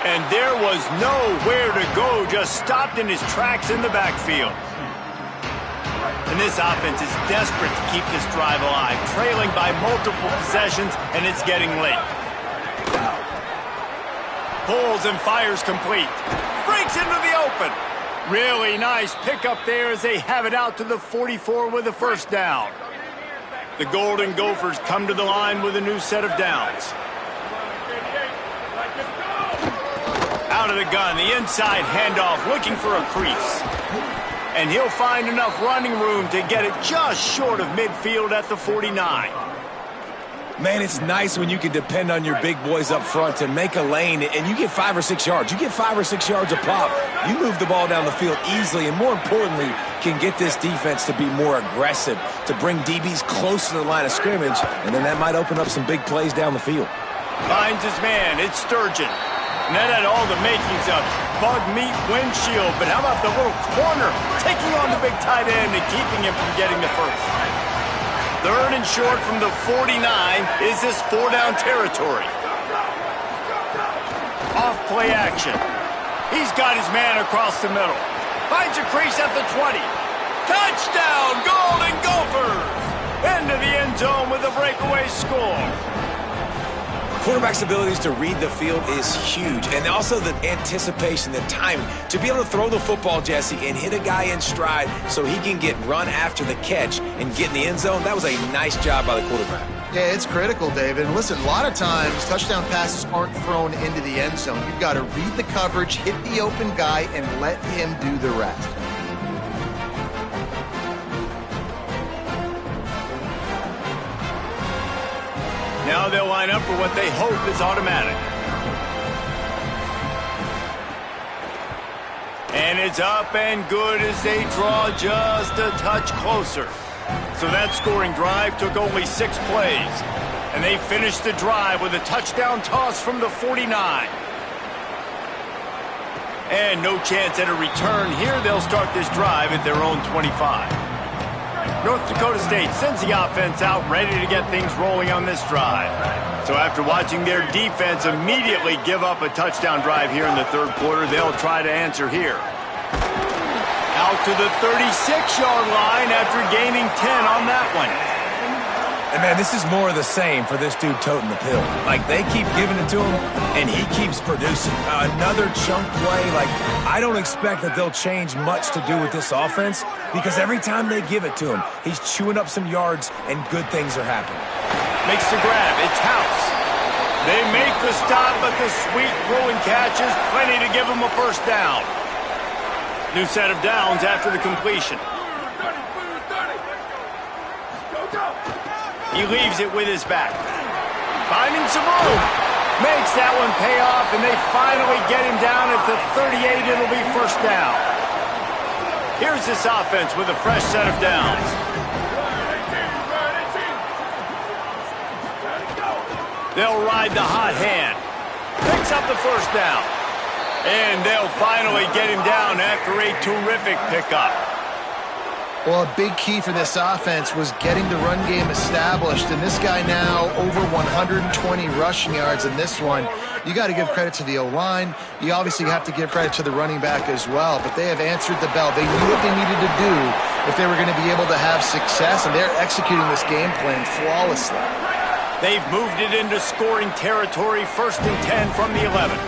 And there was nowhere to go, just stopped in his tracks in the backfield. And this offense is desperate to keep this drive alive, trailing by multiple possessions, and it's getting late. Pulls and fires complete. Breaks into the open. Really nice pickup there as they have it out to the 44 with a first down. The Golden Gophers come to the line with a new set of downs. Out of the gun, the inside handoff, looking for a crease. And he'll find enough running room to get it just short of midfield at the 49. Man, it's nice when you can depend on your big boys up front to make a lane, and you get 5 or 6 yards. You get 5 or 6 yards a pop. You move the ball down the field easily, and more importantly, can get this defense to be more aggressive, to bring DBs close to the line of scrimmage, and then that might open up some big plays down the field. Finds his man. It's Sturgeon. And that had all the makings of bug meat windshield, but how about the little corner taking on the big tight end and keeping him from getting the first? Third and short from the 49 is this 4-down territory. Off play action. He's got his man across the middle. Finds a crease at the 20. Touchdown, Golden Gophers! Into the end zone with a breakaway score. Quarterback's abilities to read the field is huge, and also the anticipation, the timing. To be able to throw the football, Jesse, and hit a guy in stride so he can get run after the catch and get in the end zone, that was a nice job by the quarterback. Yeah, it's critical, David. And listen, a lot of times touchdown passes aren't thrown into the end zone. You've got to read the coverage, hit the open guy, and let him do the rest. Now they'll line up for what they hope is automatic. And it's up and good as they draw just a touch closer. So that scoring drive took only 6 plays. And they finished the drive with a touchdown toss from the 49. And no chance at a return here. They'll start this drive at their own 25. North Dakota State sends the offense out ready to get things rolling on this drive. So after watching their defense immediately give up a touchdown drive here in the third quarter, they'll try to answer here. Out to the 36-yard line after gaining 10 on that one. And, man, this is more of the same for this dude toting the pill. Like, they keep giving it to him, and he keeps producing. Another chunk play. Like, I don't expect that they'll change much to do with this offense because every time they give it to him, he's chewing up some yards, and good things are happening. Makes the grab. It's House. They make the stop, but the sweet throw and catch is plenty to give him a first down. New set of downs after the completion. He leaves it with his back. Finding some room. Makes that one pay off, and they finally get him down at the 38. It'll be first down. Here's this offense with a fresh set of downs. They'll ride the hot hand. Picks up the first down. And they'll finally get him down after a terrific pickup. Well, a big key for this offense was getting the run game established, and this guy now over 120 rushing yards in this one. You got to give credit to the O-line. You obviously have to give credit to the running back as well, but they have answered the bell. They knew what they needed to do if they were going to be able to have success, and they're executing this game plan flawlessly. They've moved it into scoring territory, 1st and 10 from the 11.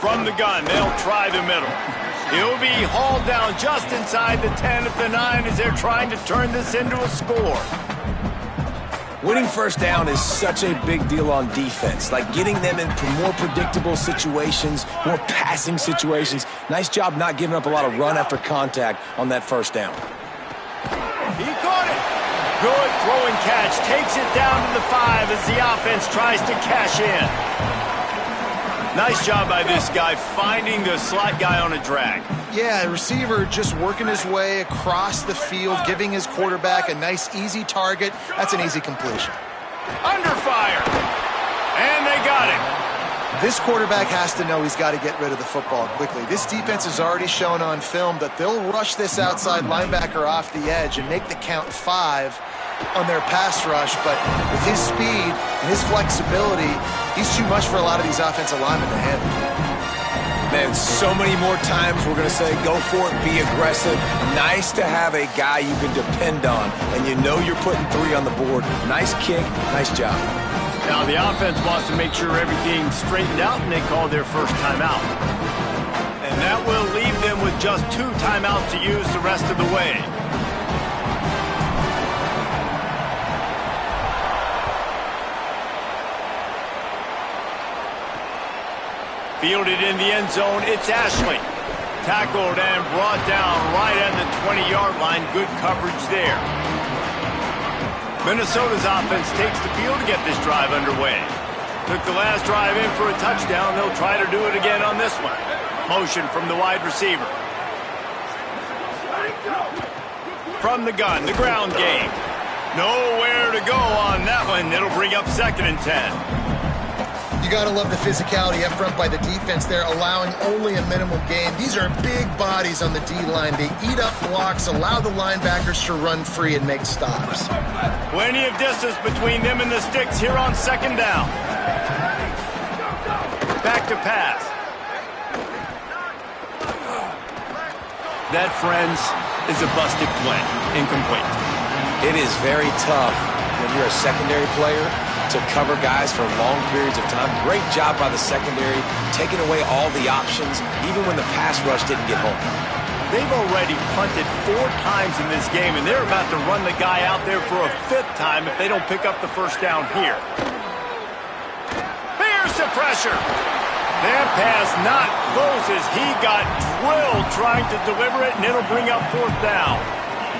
From the gun, they'll try the middle. He'll be hauled down just inside the 10 at the 9 as they're trying to turn this into a score. Winning first down is such a big deal on defense, like getting them into more predictable situations, more passing situations. Nice job not giving up a lot of run after contact on that first down. He caught it. Good throw and catch. Takes it down to the 5 as the offense tries to cash in. Nice job by this guy finding the slot guy on a drag. Yeah, the receiver just working his way across the field, giving his quarterback a nice, easy target. That's an easy completion. Under fire. And they got him. This quarterback has to know he's got to get rid of the football quickly. This defense has already shown on film that they'll rush this outside linebacker off the edge and make the count 5 on their pass rush, but with his speed and his flexibility, he's too much for a lot of these offensive linemen to handle. Man, so many more times we're going to say, go for it, be aggressive. Nice to have a guy you can depend on, and you know you're putting 3 on the board. Nice kick, nice job. Now the offense wants to make sure everything's straightened out, and they call their first timeout. And that will leave them with just 2 timeouts to use the rest of the way. Fielded in the end zone, it's Ashley. Tackled and brought down right at the 20-yard line. Good coverage there. Minnesota's offense takes the field to get this drive underway. Took the last drive in for a touchdown. They'll try to do it again on this one. Motion from the wide receiver. From the gun, the ground game. Nowhere to go on that one. It'll bring up 2nd and 10. You got to love the physicality up front by the defense there, allowing only a minimal gain. These are big bodies on the D-line. They eat up blocks, allow the linebackers to run free and make stops. Plenty of distance between them and the sticks here on 2nd down. Back to pass. That, friends, is a busted play. Incomplete. It is very tough when you're a secondary player to cover guys for long periods of time. Great job by the secondary, taking away all the options, even when the pass rush didn't get home. They've already punted 4 times in this game, and they're about to run the guy out there for a 5th time if they don't pick up the first down here. Here's the pressure. That pass not close as he got drilled trying to deliver it, and it'll bring up 4th down.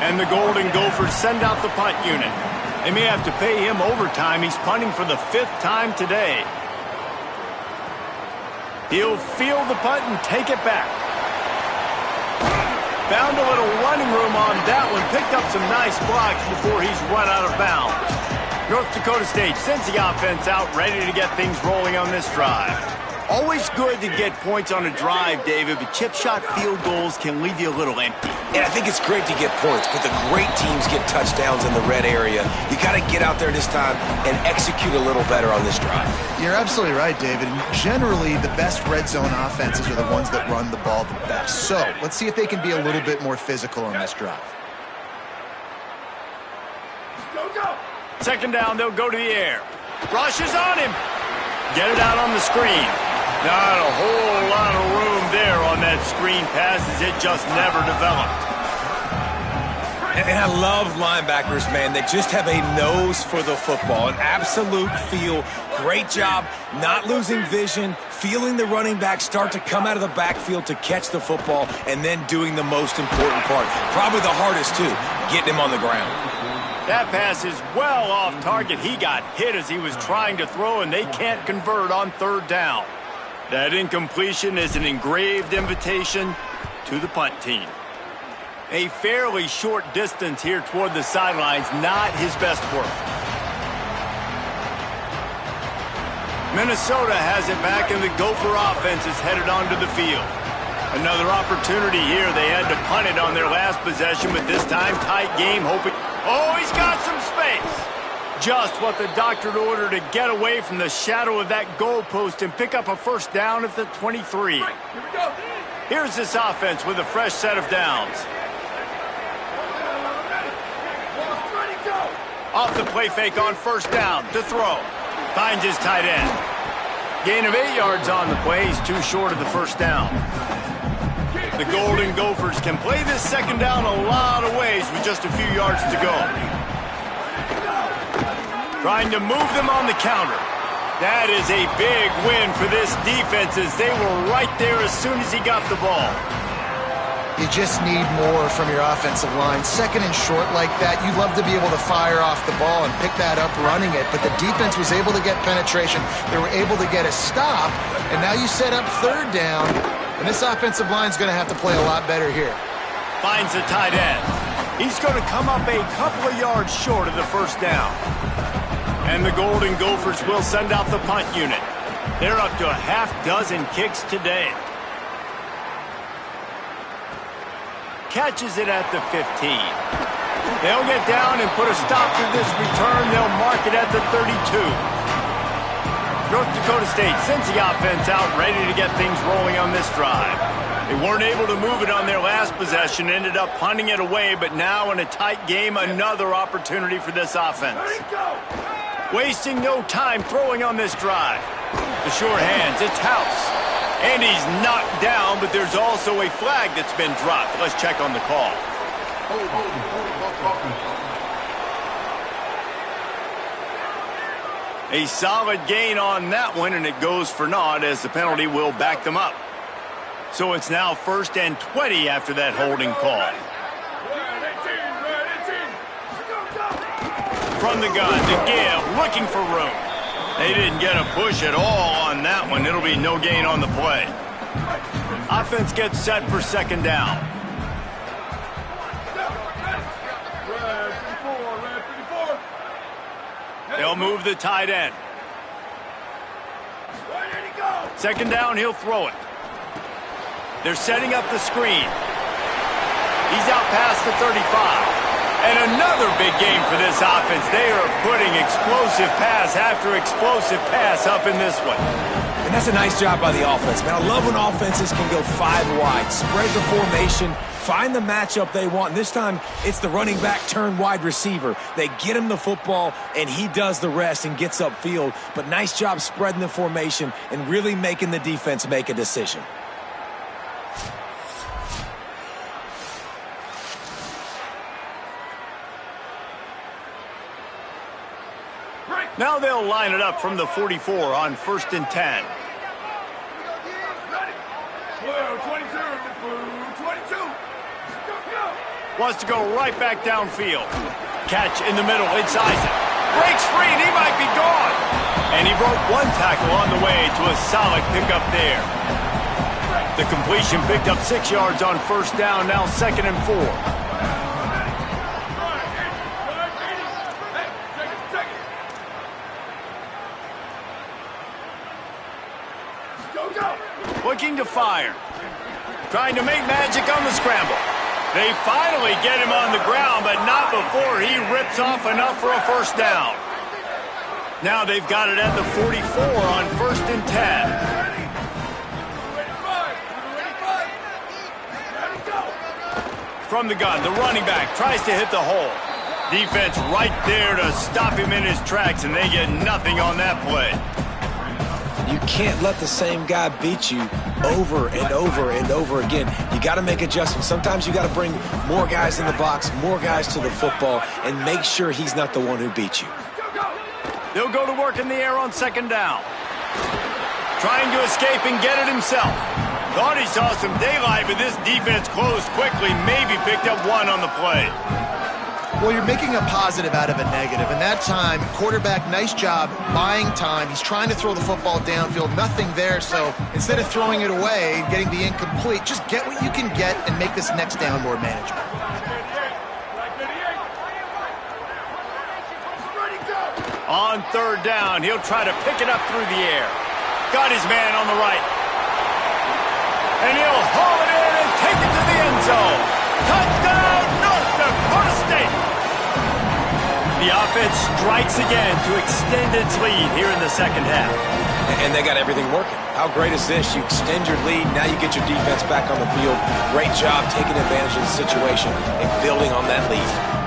And the Golden Gophers send out the punt unit. They may have to pay him overtime. He's punting for the 5th time today. He'll field the punt and take it back. Found a little running room on that one. Picked up some nice blocks before he's run out of bounds. North Dakota State sends the offense out, ready to get things rolling on this drive. Always good to get points on a drive, David, but chip shot field goals can leave you a little empty. And I think it's great to get points, but the great teams get touchdowns in the red area. You got to get out there this time and execute a little better on this drive. You're absolutely right, David. Generally, the best red zone offenses are the ones that run the ball the best. So let's see if they can be a little bit more physical on this drive. Go. 2nd down, they'll go to the air. Rush is on him. Get it out on the screen. Not a whole lot of room there on that screen pass as it just never developed. And I love linebackers, man. They just have a nose for the football, an absolute feel. Great job not losing vision, feeling the running back start to come out of the backfield to catch the football, and then doing the most important part. Probably the hardest, too, getting him on the ground. That pass is well off target. He got hit as he was trying to throw, and they can't convert on third down. That incompletion is an engraved invitation to the punt team. A fairly short distance here toward the sidelines, not his best work. Minnesota has it back, and the Gopher offense is headed onto the field. Another opportunity here. They had to punt it on their last possession, but this time tight game, hoping... Oh, he's got some space. Just what the doctor ordered to get away from the shadow of that goalpost and pick up a first down at the 23. Here we go. Here's this offense with a fresh set of downs. Ready, go. Off the play fake on first down to throw. Finds his tight end. Gain of 8 yards on the play. He's too short of the first down. The Golden Gophers can play this second down a lot of ways with just a few yards to go. Trying to move them on the counter. That is a big win for this defense as they were right there as soon as he got the ball. You just need more from your offensive line. Second and short like that, you'd love to be able to fire off the ball and pick that up running it, but the defense was able to get penetration. They were able to get a stop, and now you set up third down, and this offensive line's going to have to play a lot better here. Finds the tight end. He's going to come up a couple of yards short of the first down. And the Golden Gophers will send out the punt unit. They're up to a half dozen kicks today. Catches it at the 15. They'll get down and put a stop to this return. They'll mark it at the 32. North Dakota State sends the offense out ready to get things rolling on this drive. They weren't able to move it on their last possession, ended up punting it away, but now in a tight game, another opportunity for this offense. Wasting no time throwing on this drive. The sure hands, it's House. And he's knocked down, but there's also a flag that's been dropped. Let's check on the call. A solid gain on that one, and it goes for naught as the penalty will back them up. So it's now 1st and 20 after that holding call. From the gun to give, looking for room. They didn't get a push at all on that one. It'll be no gain on the play. Offense gets set for second down. They'll move the tight end. Second down, he'll throw it. They're setting up the screen. He's out past the 35. And another big game for this offense. They are putting explosive pass after explosive pass up in this one. And that's a nice job by the offense, man. I love when offenses can go 5 wide, spread the formation, find the matchup they want. And this time, it's the running back turned wide receiver. They get him the football, and he does the rest and gets upfield. But nice job spreading the formation and really making the defense make a decision. Now they'll line it up from the 44 on 1st and 10. Wants to go right back downfield. Catch in the middle, it's Isaac. Breaks free and he might be gone. And he broke one tackle on the way to a solid pickup there. The completion picked up 6 yards on first down, now 2nd and 4. Looking to fire. Trying to make magic on the scramble. They finally get him on the ground, but not before he rips off enough for a first down. Now they've got it at the 44 on 1st and 10. From the gun, the running back tries to hit the hole. Defense right there to stop him in his tracks, and they get nothing on that play. You can't let the same guy beat you over and over and over again. You got to make adjustments. Sometimes you got to bring more guys in the box, more guys to the football, and make sure he's not the one who beat you. They'll go to work in the air on 2nd down. Trying to escape and get it himself. Thought he saw some daylight, but this defense closed quickly, maybe picked up one on the play. Well, you're making a positive out of a negative. And that time, quarterback, nice job buying time. He's trying to throw the football downfield. Nothing there. So instead of throwing it away and getting the incomplete, just get what you can get and make this next down more manageable. On third down, he'll try to pick it up through the air. Got his man on the right. And he'll haul it in and take it to the end zone. Touchdown, North Dakota State! The offense strikes again to extend its lead here in the second half. And they got everything working. How great is this? You extend your lead, now you get your defense back on the field. Great job taking advantage of the situation and building on that lead.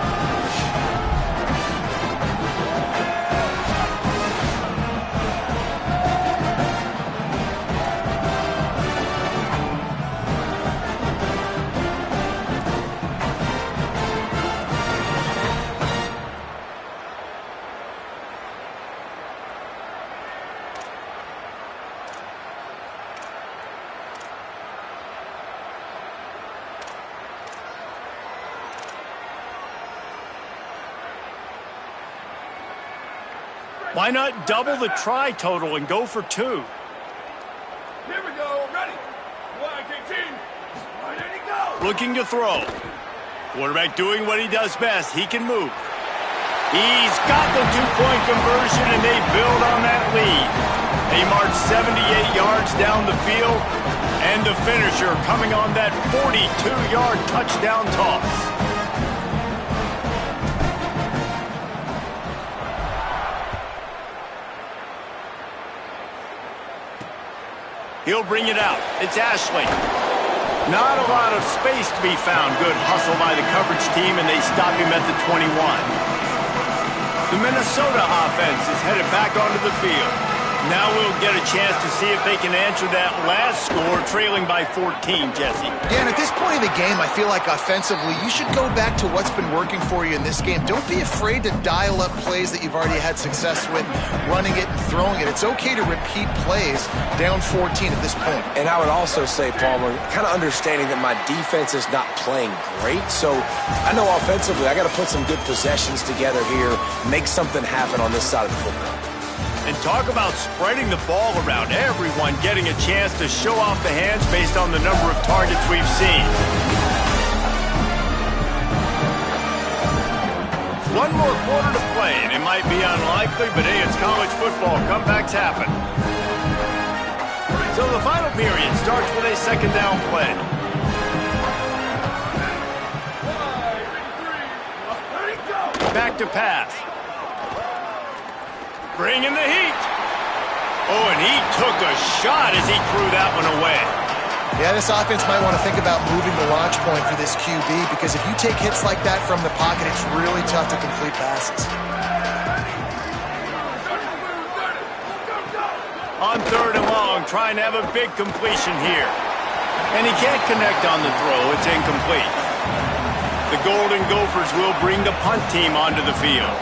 Why not double the try total and go for 2? Here we go. Ready. One, 15. Ready to go. Looking to throw. Quarterback doing what he does best. He can move. He's got the 2-point conversion, and they build on that lead. They march 78 yards down the field, and the finisher coming on that 42-yard touchdown toss. He'll bring it out. It's Ashley. Not a lot of space to be found. Good hustle by the coverage team, and they stop him at the 21. The Minnesota offense is headed back onto the field. Now we'll get a chance to see if they can answer that last score, trailing by 14, Jesse. Yeah, and at this point in the game, I feel like offensively, you should go back to what's been working for you in this game. Don't be afraid to dial up plays that you've already had success with, running it and throwing it. It's okay to repeat plays down 14 at this point. And I would also say, Palmer, kind of understanding that my defense is not playing great, so I know offensively I got to put some good possessions together here, make something happen on this side of the football. And talk about spreading the ball around. Everyone getting a chance to show off the hands based on the number of targets we've seen. One more quarter to play, and it might be unlikely, but hey, it's college football. Comebacks happen. So the final period starts with a second down play. 1, 2, 3. Back to pass. Bringing the heat. Oh, and he took a shot as he threw that one away. Yeah, this offense might want to think about moving the launch point for this QB, because if you take hits like that from the pocket, it's really tough to complete passes. On third and long, trying to have a big completion here. And he can't connect on the throw. It's incomplete. The Golden Gophers will bring the punt team onto the field.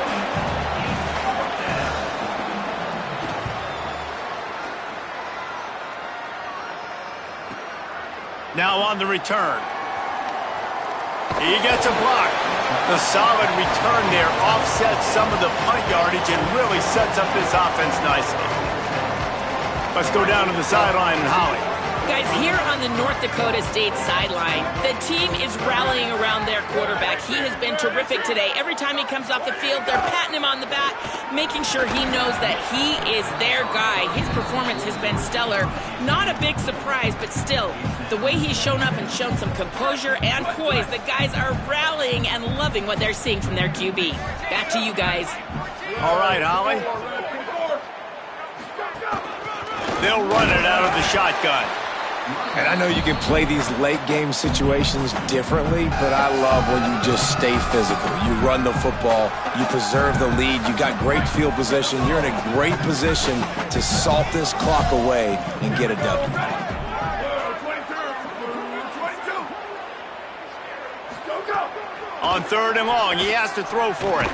Now on the return. He gets a block. The solid return there offsets some of the punt yardage and really sets up this offense nicely. Let's go down to the sideline and Holly. Guys, here on the North Dakota State sideline, the team is rallying around their quarterback. He has been terrific today. Every time he comes off the field, they're patting him on the back, making sure he knows that he is their guy. His performance has been stellar. Not a big surprise, but still, the way he's shown up and shown some composure and poise, the guys are rallying and loving what they're seeing from their QB. Back to you guys. All right, Holly. They'll run it out of the shotgun. And I know you can play these late-game situations differently, but I love when you just stay physical. You run the football, you preserve the lead, you got great field position, you're in a great position to salt this clock away and get a W. 22. Go. On third and long, he has to throw for it.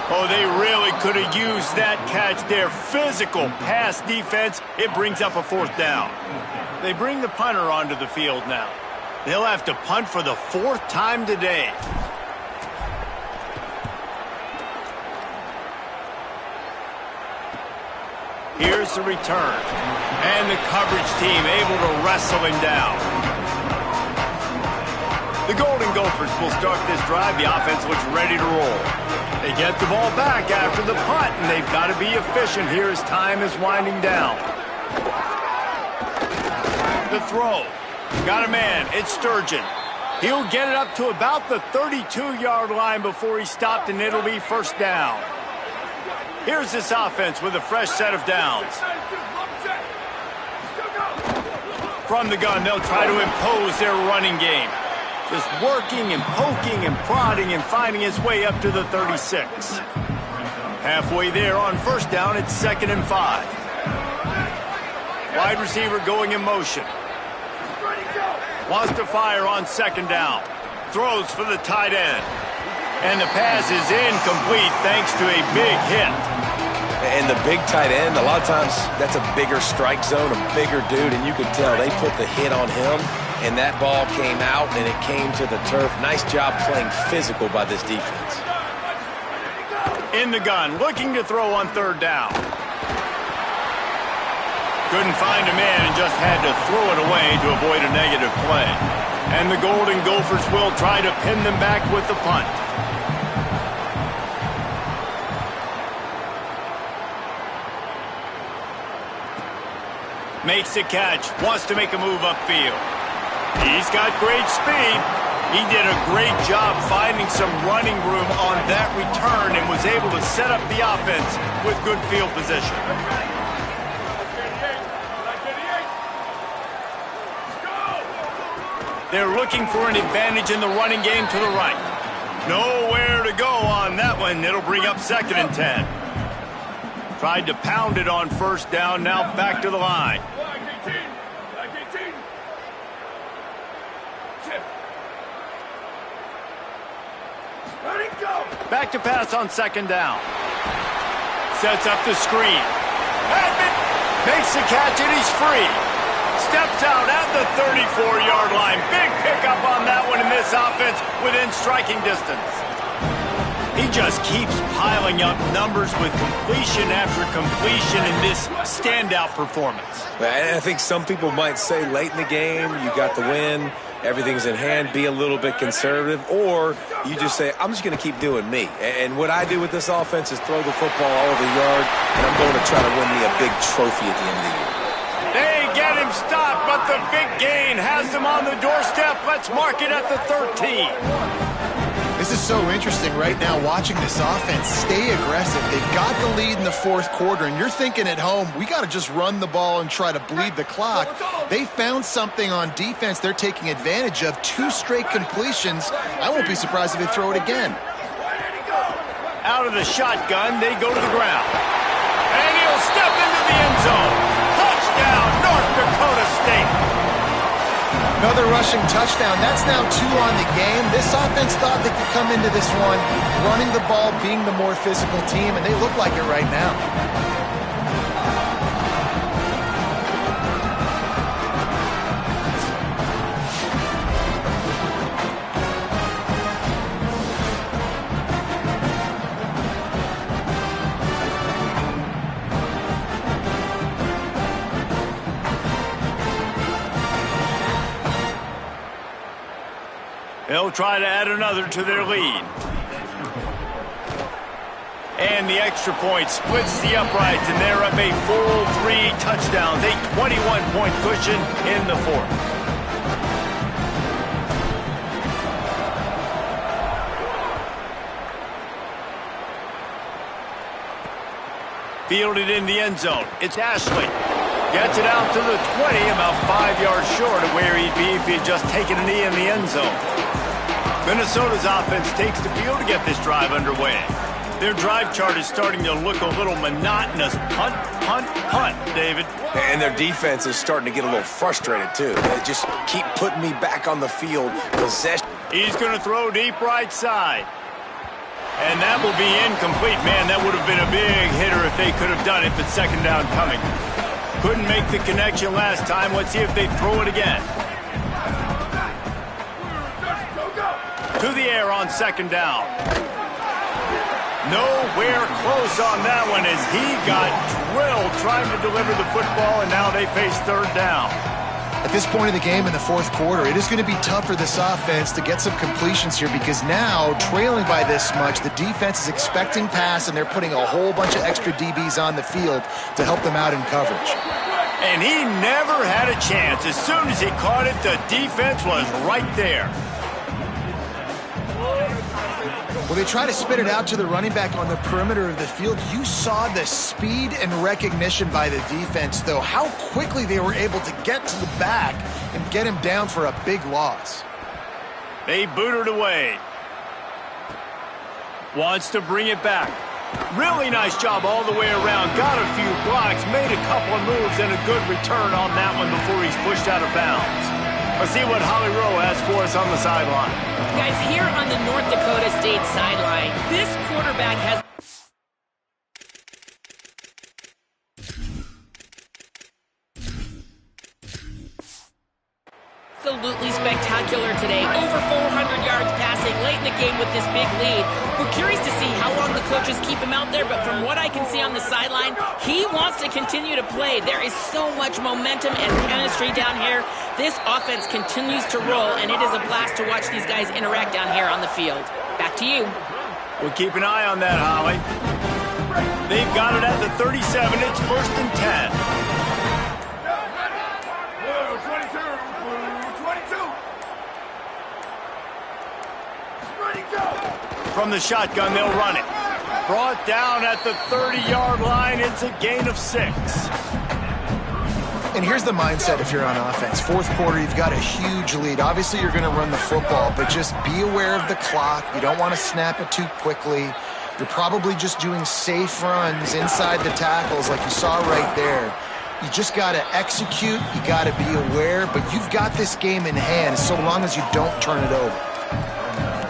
Oh, they really could have used that catch there. Physical pass defense. It brings up a fourth down. They bring the punter onto the field now. They'll have to punt for the fourth time today. Here's the return. And the coverage team able to wrestle him down. The Golden Gophers will start this drive. The offense looks ready to roll. They get the ball back after the punt, and they've got to be efficient here as time is winding down. The throw. Got a man. It's Sturgeon. He'll get it up to about the 32-yard line before he's stopped, and it'll be first down. Here's this offense with a fresh set of downs. From the gun, they'll try to impose their running game. Just working and poking and prodding and finding his way up to the 36. Halfway there on first down, it's 2nd and 5. Wide receiver going in motion. Wants to fire on 2nd down. Throws for the tight end. And the pass is incomplete thanks to a big hit. And the big tight end, a lot of times that's a bigger strike zone, a bigger dude, and you could tell they put the hit on him, and that ball came out, and it came to the turf. Nice job playing physical by this defense. In the gun, looking to throw on 3rd down. Couldn't find a man and just had to throw it away to avoid a negative play. And the Golden Gophers will try to pin them back with the punt. Makes the catch, wants to make a move upfield. He's got great speed. He did a great job finding some running room on that return and was able to set up the offense with good field position. They're looking for an advantage in the running game to the right. Nowhere to go on that one. It'll bring up 2nd and 10. Tried to pound it on first down, now back to the line. Back to pass on 2nd down. Sets up the screen. Makes the catch and he's free. Steps out at the 34-yard line. Big pickup on that one in this offense within striking distance. He just keeps piling up numbers with completion after completion in this standout performance. I think some people might say late in the game, you got the win, everything's in hand, be a little bit conservative, or you just say, I'm just going to keep doing me. And what I do with this offense is throw the football all over the yard, and I'm going to try to win me a big trophy at the end of the year. They get him stopped, but the big gain has them on the doorstep. Let's mark it at the 13. This is so interesting right now, watching this offense stay aggressive. They've got the lead in the 4th quarter, and you're thinking at home, we got to just run the ball and try to bleed the clock. They found something on defense they're taking advantage of. 2 straight completions. I won't be surprised if they throw it again. Out of the shotgun, they go to the ground. And he'll step into the end zone. Touchdown, North Dakota State. Another rushing touchdown. That's now 2 on the game. This offense thought they could come into this one running the ball, being the more physical team, and they look like it right now. They'll try to add another to their lead. And the extra point splits the uprights, and they're up a full 3 touchdowns, a 21-point cushion in the 4th. Fielded in the end zone. It's Ashley. Gets it out to the 20, about 5 yards short of where he'd be if he had just taken a knee in the end zone. Minnesota's offense takes the field to get this drive underway. Their drive chart is starting to look a little monotonous. Punt, punt, punt, David. And their defense is starting to get a little frustrated, too. They just keep putting me back on the field. Possession. He's going to throw deep right side. And that will be incomplete. Man, that would have been a big hitter if they could have done it, but 2nd down coming. Couldn't make the connection last time. Let's see if they throw it again. To the air on 2nd down. Nowhere close on that one as he got drilled trying to deliver the football, and now they face third down. At this point in the game in the fourth quarter, it is going to be tough for this offense to get some completions here because now, trailing by this much, the defense is expecting pass, and they're putting a whole bunch of extra DBs on the field to help them out in coverage. And he never had a chance. As soon as he caught it, the defense was right there. Well, they try to spit it out to the running back on the perimeter of the field. You saw the speed and recognition by the defense, though, how quickly they were able to get to the back and get him down for a big loss. They booted away. Wants to bring it back. Really nice job all the way around. Got a few blocks, made a couple of moves, and a good return on that one before he's pushed out of bounds. Let's see what Holly Rowe has for us on the sideline. Guys, here on the North Dakota State sideline, this quarterback has absolutely spectacular today. Over 400 yards passing late in the game with this big lead. We're curious to see how long the coaches keep him out there, but from what I can see on the sideline, he wants to continue to play. There is so much momentum and chemistry down here. This offense continues to roll, and it is a blast to watch these guys interact down here on the field. Back to you. We'll keep an eye on that, Holly. They've got it at the 37. It's 1st and 10. From the shotgun, they'll run it. Brought down at the 30-yard line. It's a gain of 6. And here's the mindset if you're on offense. Fourth quarter, you've got a huge lead. Obviously, you're going to run the football, but just be aware of the clock. You don't want to snap it too quickly. You're probably just doing safe runs inside the tackles like you saw right there. You just got to execute. You got to be aware, but you've got this game in hand so long as you don't turn it over.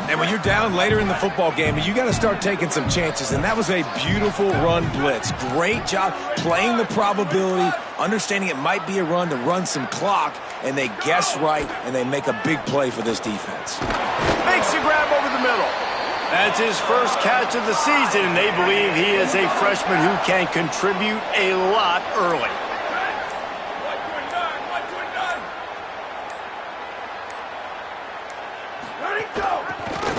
And when you're down later in the football game, you got to start taking some chances. And that was a beautiful run blitz. Great job playing the probability, understanding it might be a run to run some clock, and they guess right, and they make a big play for this defense. Makes a grab over the middle. That's his first catch of the season, and they believe he is a freshman who can contribute a lot early.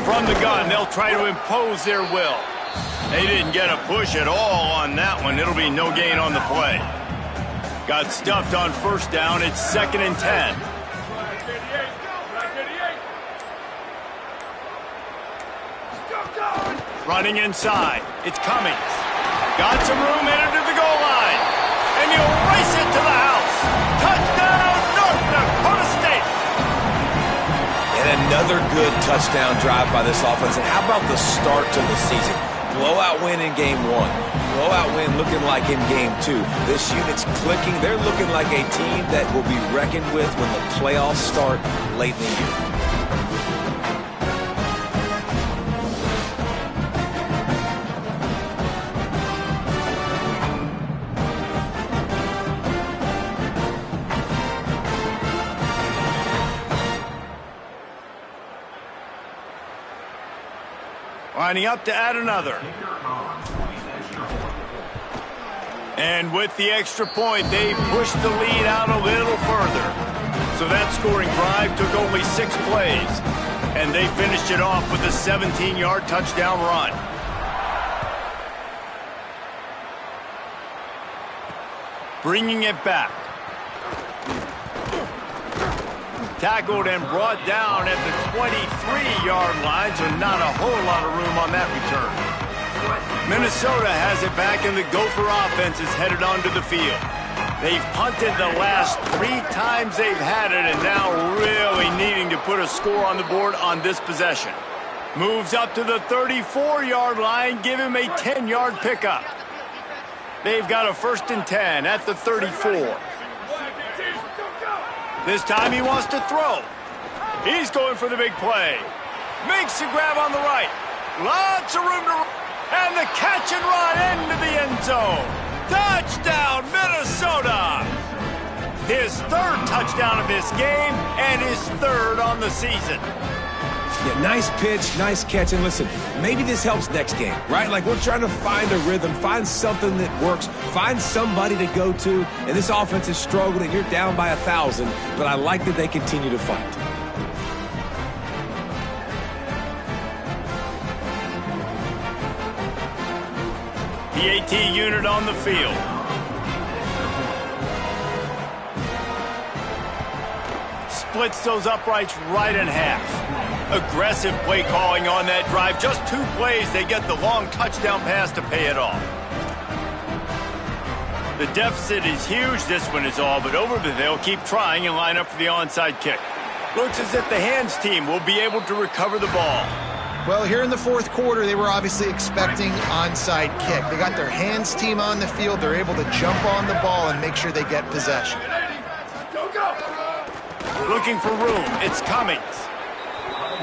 From the gun, they'll try to impose their will. They didn't get a push at all on that one. It'll be no gain on the play. Got stuffed on 1st down. It's 2nd and 10. Running inside. It's Cummings. Got some room headed to the goal line. And he'll race it to the house. Touchdown, North Dakota State. And another good touchdown drive by this offense. And how about the start to the season? Blowout win in game 1. Blowout win looking like in game 2. This unit's clicking. They're looking like a team that will be reckoned with when the playoffs start late in the year. Lining up to add another. And with the extra point, they pushed the lead out a little further. So that scoring drive took only 6 plays. And they finished it off with a 17-yard touchdown run. Bringing it back. Tackled and brought down at the 23-yard line, so not a whole lot of room on that return. Minnesota has it back, and the Gopher offense is headed onto the field. They've punted the last 3 times they've had it, and now really needing to put a score on the board on this possession. Moves up to the 34-yard line, give him a 10-yard pickup. They've got a 1st and 10 at the 34. This time he wants to throw. He's going for the big play. Makes a grab on the right. Lots of room to run. And the catch and run into the end zone. Touchdown, Minnesota! His 3rd touchdown of this game and his 3rd on the season. Yeah, nice pitch, nice catch. And listen, maybe this helps next game, right? Like we're trying to find a rhythm, find something that works, find somebody to go to. And this offense is struggling. You're down by 1,000, but I like that they continue to fight. PAT unit on the field. Splits those uprights right in half. Aggressive play calling on that drive. Just 2 plays, they get the long touchdown pass to pay it off. The deficit is huge. This one is all but over, but they'll keep trying and line up for the onside kick. Looks as if the hands team will be able to recover the ball. Well, here in the fourth quarter, they were obviously expecting onside kick. They got their hands team on the field. They're able to jump on the ball and make sure they get possession. Looking for room. It's Cummings.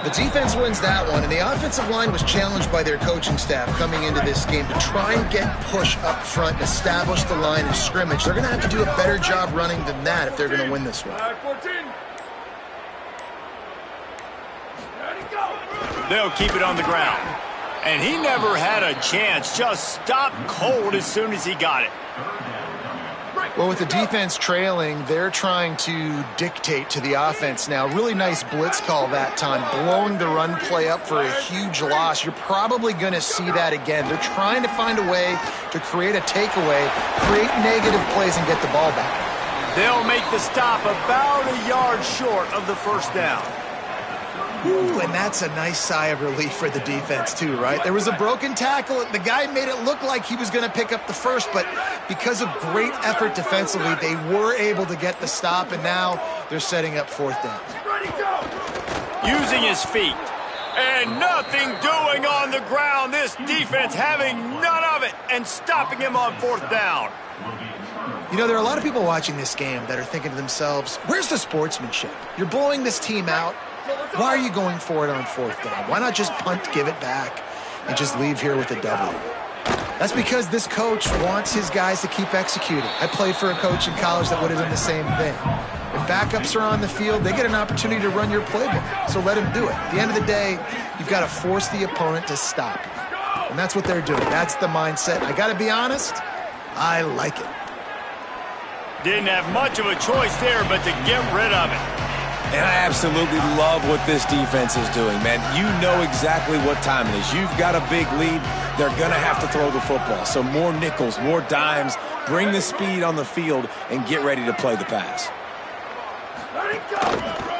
The defense wins that one, and the offensive line was challenged by their coaching staff coming into this game to try and get push up front and establish the line of scrimmage. They're going to have to do a better job running than that if they're going to win this one. They'll keep it on the ground. And he never had a chance. Just stopped cold as soon as he got it. Well, with the defense trailing, they're trying to dictate to the offense now. Really nice blitz call that time, blowing the run play up for a huge loss. You're probably going to see that again. They're trying to find a way to create a takeaway, create negative plays, and get the ball back. They'll make the stop about a yard short of the first down. Ooh, and that's a nice sigh of relief for the defense too, right? There was a broken tackle. The guy made it look like he was going to pick up the first, but because of great effort defensively, they were able to get the stop, and now they're setting up fourth down. Using his feet. And nothing doing on the ground. This defense having none of it and stopping him on fourth down. You know, there are a lot of people watching this game that are thinking to themselves, where's the sportsmanship? You're blowing this team out. Why are you going for it on fourth down? Why not just punt, give it back, and just leave here with a W? That's because this coach wants his guys to keep executing. I played for a coach in college that would have done the same thing. If backups are on the field, they get an opportunity to run your playbook, so let them do it. At the end of the day, you've got to force the opponent to stop you. And that's what they're doing. That's the mindset. I got to be honest, I like it. Didn't have much of a choice there but to get rid of it. And I absolutely love what this defense is doing, man. You know exactly what time it is. You've got a big lead. They're going to have to throw the football. So more nickels, more dimes, bring the speed on the field, and get ready to play the pass.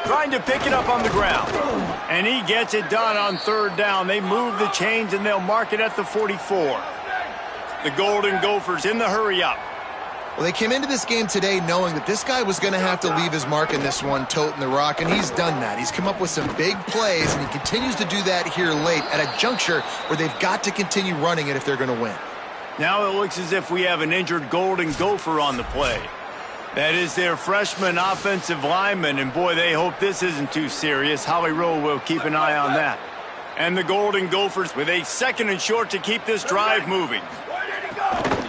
Trying to pick it up on the ground. And he gets it done on third down. They move the chains, and they'll mark it at the 44. The Golden Gophers in the hurry-up. Well, they came into this game today knowing that this guy was going to have to leave his mark in this one, toting the rock, and he's done that. He's come up with some big plays, and he continues to do that here late at a juncture where they've got to continue running it if they're going to win. Now it looks as if we have an injured Golden Gopher on the play. That is their freshman offensive lineman, and boy, they hope this isn't too serious. Holly Rowe will keep an eye on that. And the Golden Gophers with a 2nd and short to keep this drive moving.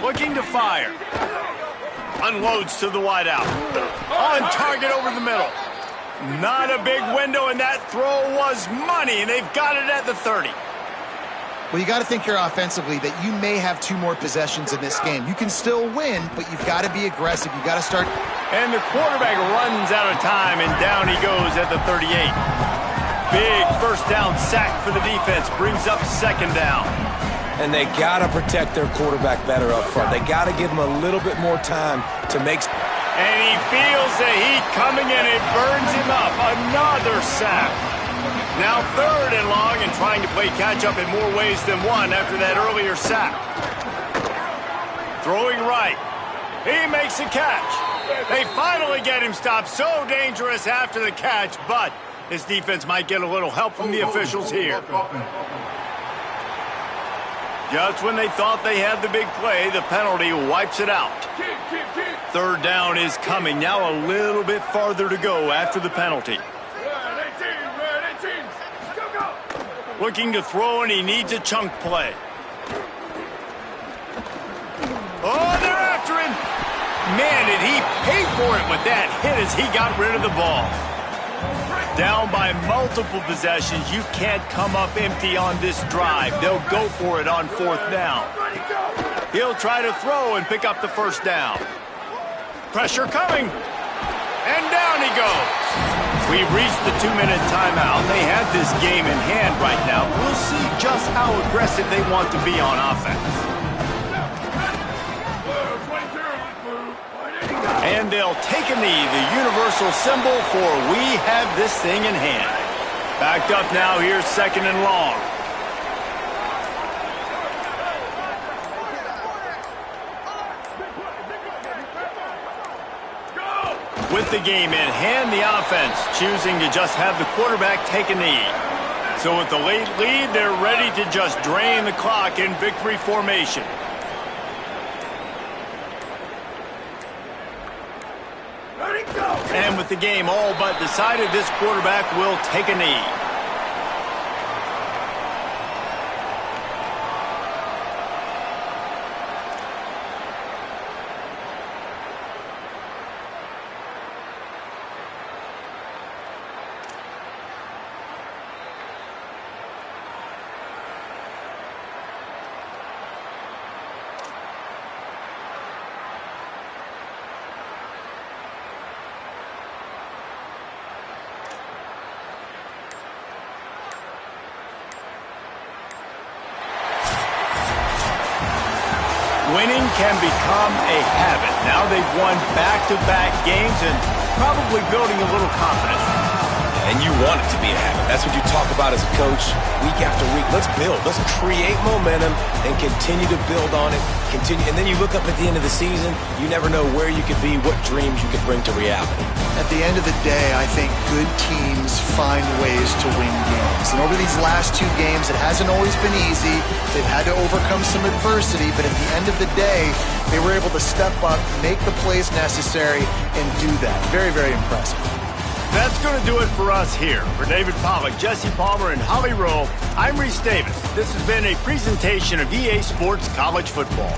Looking to fire. Unloads to the wideout. On target over the middle. Not a big window, and that throw was money, and they've got it at the 30. Well, you got to think here offensively that you may have 2 more possessions in this game. You can still win, but you've got to be aggressive. You've got to start. And the quarterback runs out of time, and down he goes at the 38. Big first down sack for the defense. Brings up 2nd down. And they got to protect their quarterback better up front. They got to give him a little bit more time to make. And he feels the heat coming in. It burns him up. Another sack. Now 3rd and long and trying to play catch-up in more ways than one after that earlier sack. Throwing right. He makes a catch. They finally get him stopped. So dangerous after the catch, but his defense might get a little help from the officials here. Just when they thought they had the big play, the penalty wipes it out. 3rd down is coming. Now a little bit farther to go after the penalty. Looking to throw, and he needs a chunk play. Oh, they're after him. Man, did he pay for it with that hit as he got rid of the ball. Down by multiple possessions, you can't come up empty on this drive. They'll go for it on 4th down. He'll try to throw and pick up the 1st down. Pressure coming. And down he goes. We've reached the 2-minute timeout. They have this game in hand right now. We'll see just how aggressive they want to be on offense. And they'll take a knee, the universal symbol for we have this thing in hand. Backed up now, here's 2nd and long. With the game in hand, the offense choosing to just have the quarterback take a knee. So with the late lead, they're ready to just drain the clock in victory formation. And with the game all but decided, this quarterback will take a knee. Winning can become a habit. Now they've won back-to-back games and probably building a little confidence. And you want it to be a habit. That's what you talk about as a coach week after week. Let's build. Let's create momentum and continue to build on it. And then you look up at the end of the season, you never know where you could be, what dreams you could bring to reality. At the end of the day, I think good teams find ways to win games. And over these last 2 games, it hasn't always been easy. They've had to overcome some adversity, but at the end of the day, they were able to step up, make the plays necessary, and do that. Very, very impressive. That's going to do it for us here. For David Pollack, Jesse Palmer, and Holly Rowe, I'm Reese Davis. This has been a presentation of EA Sports College Football.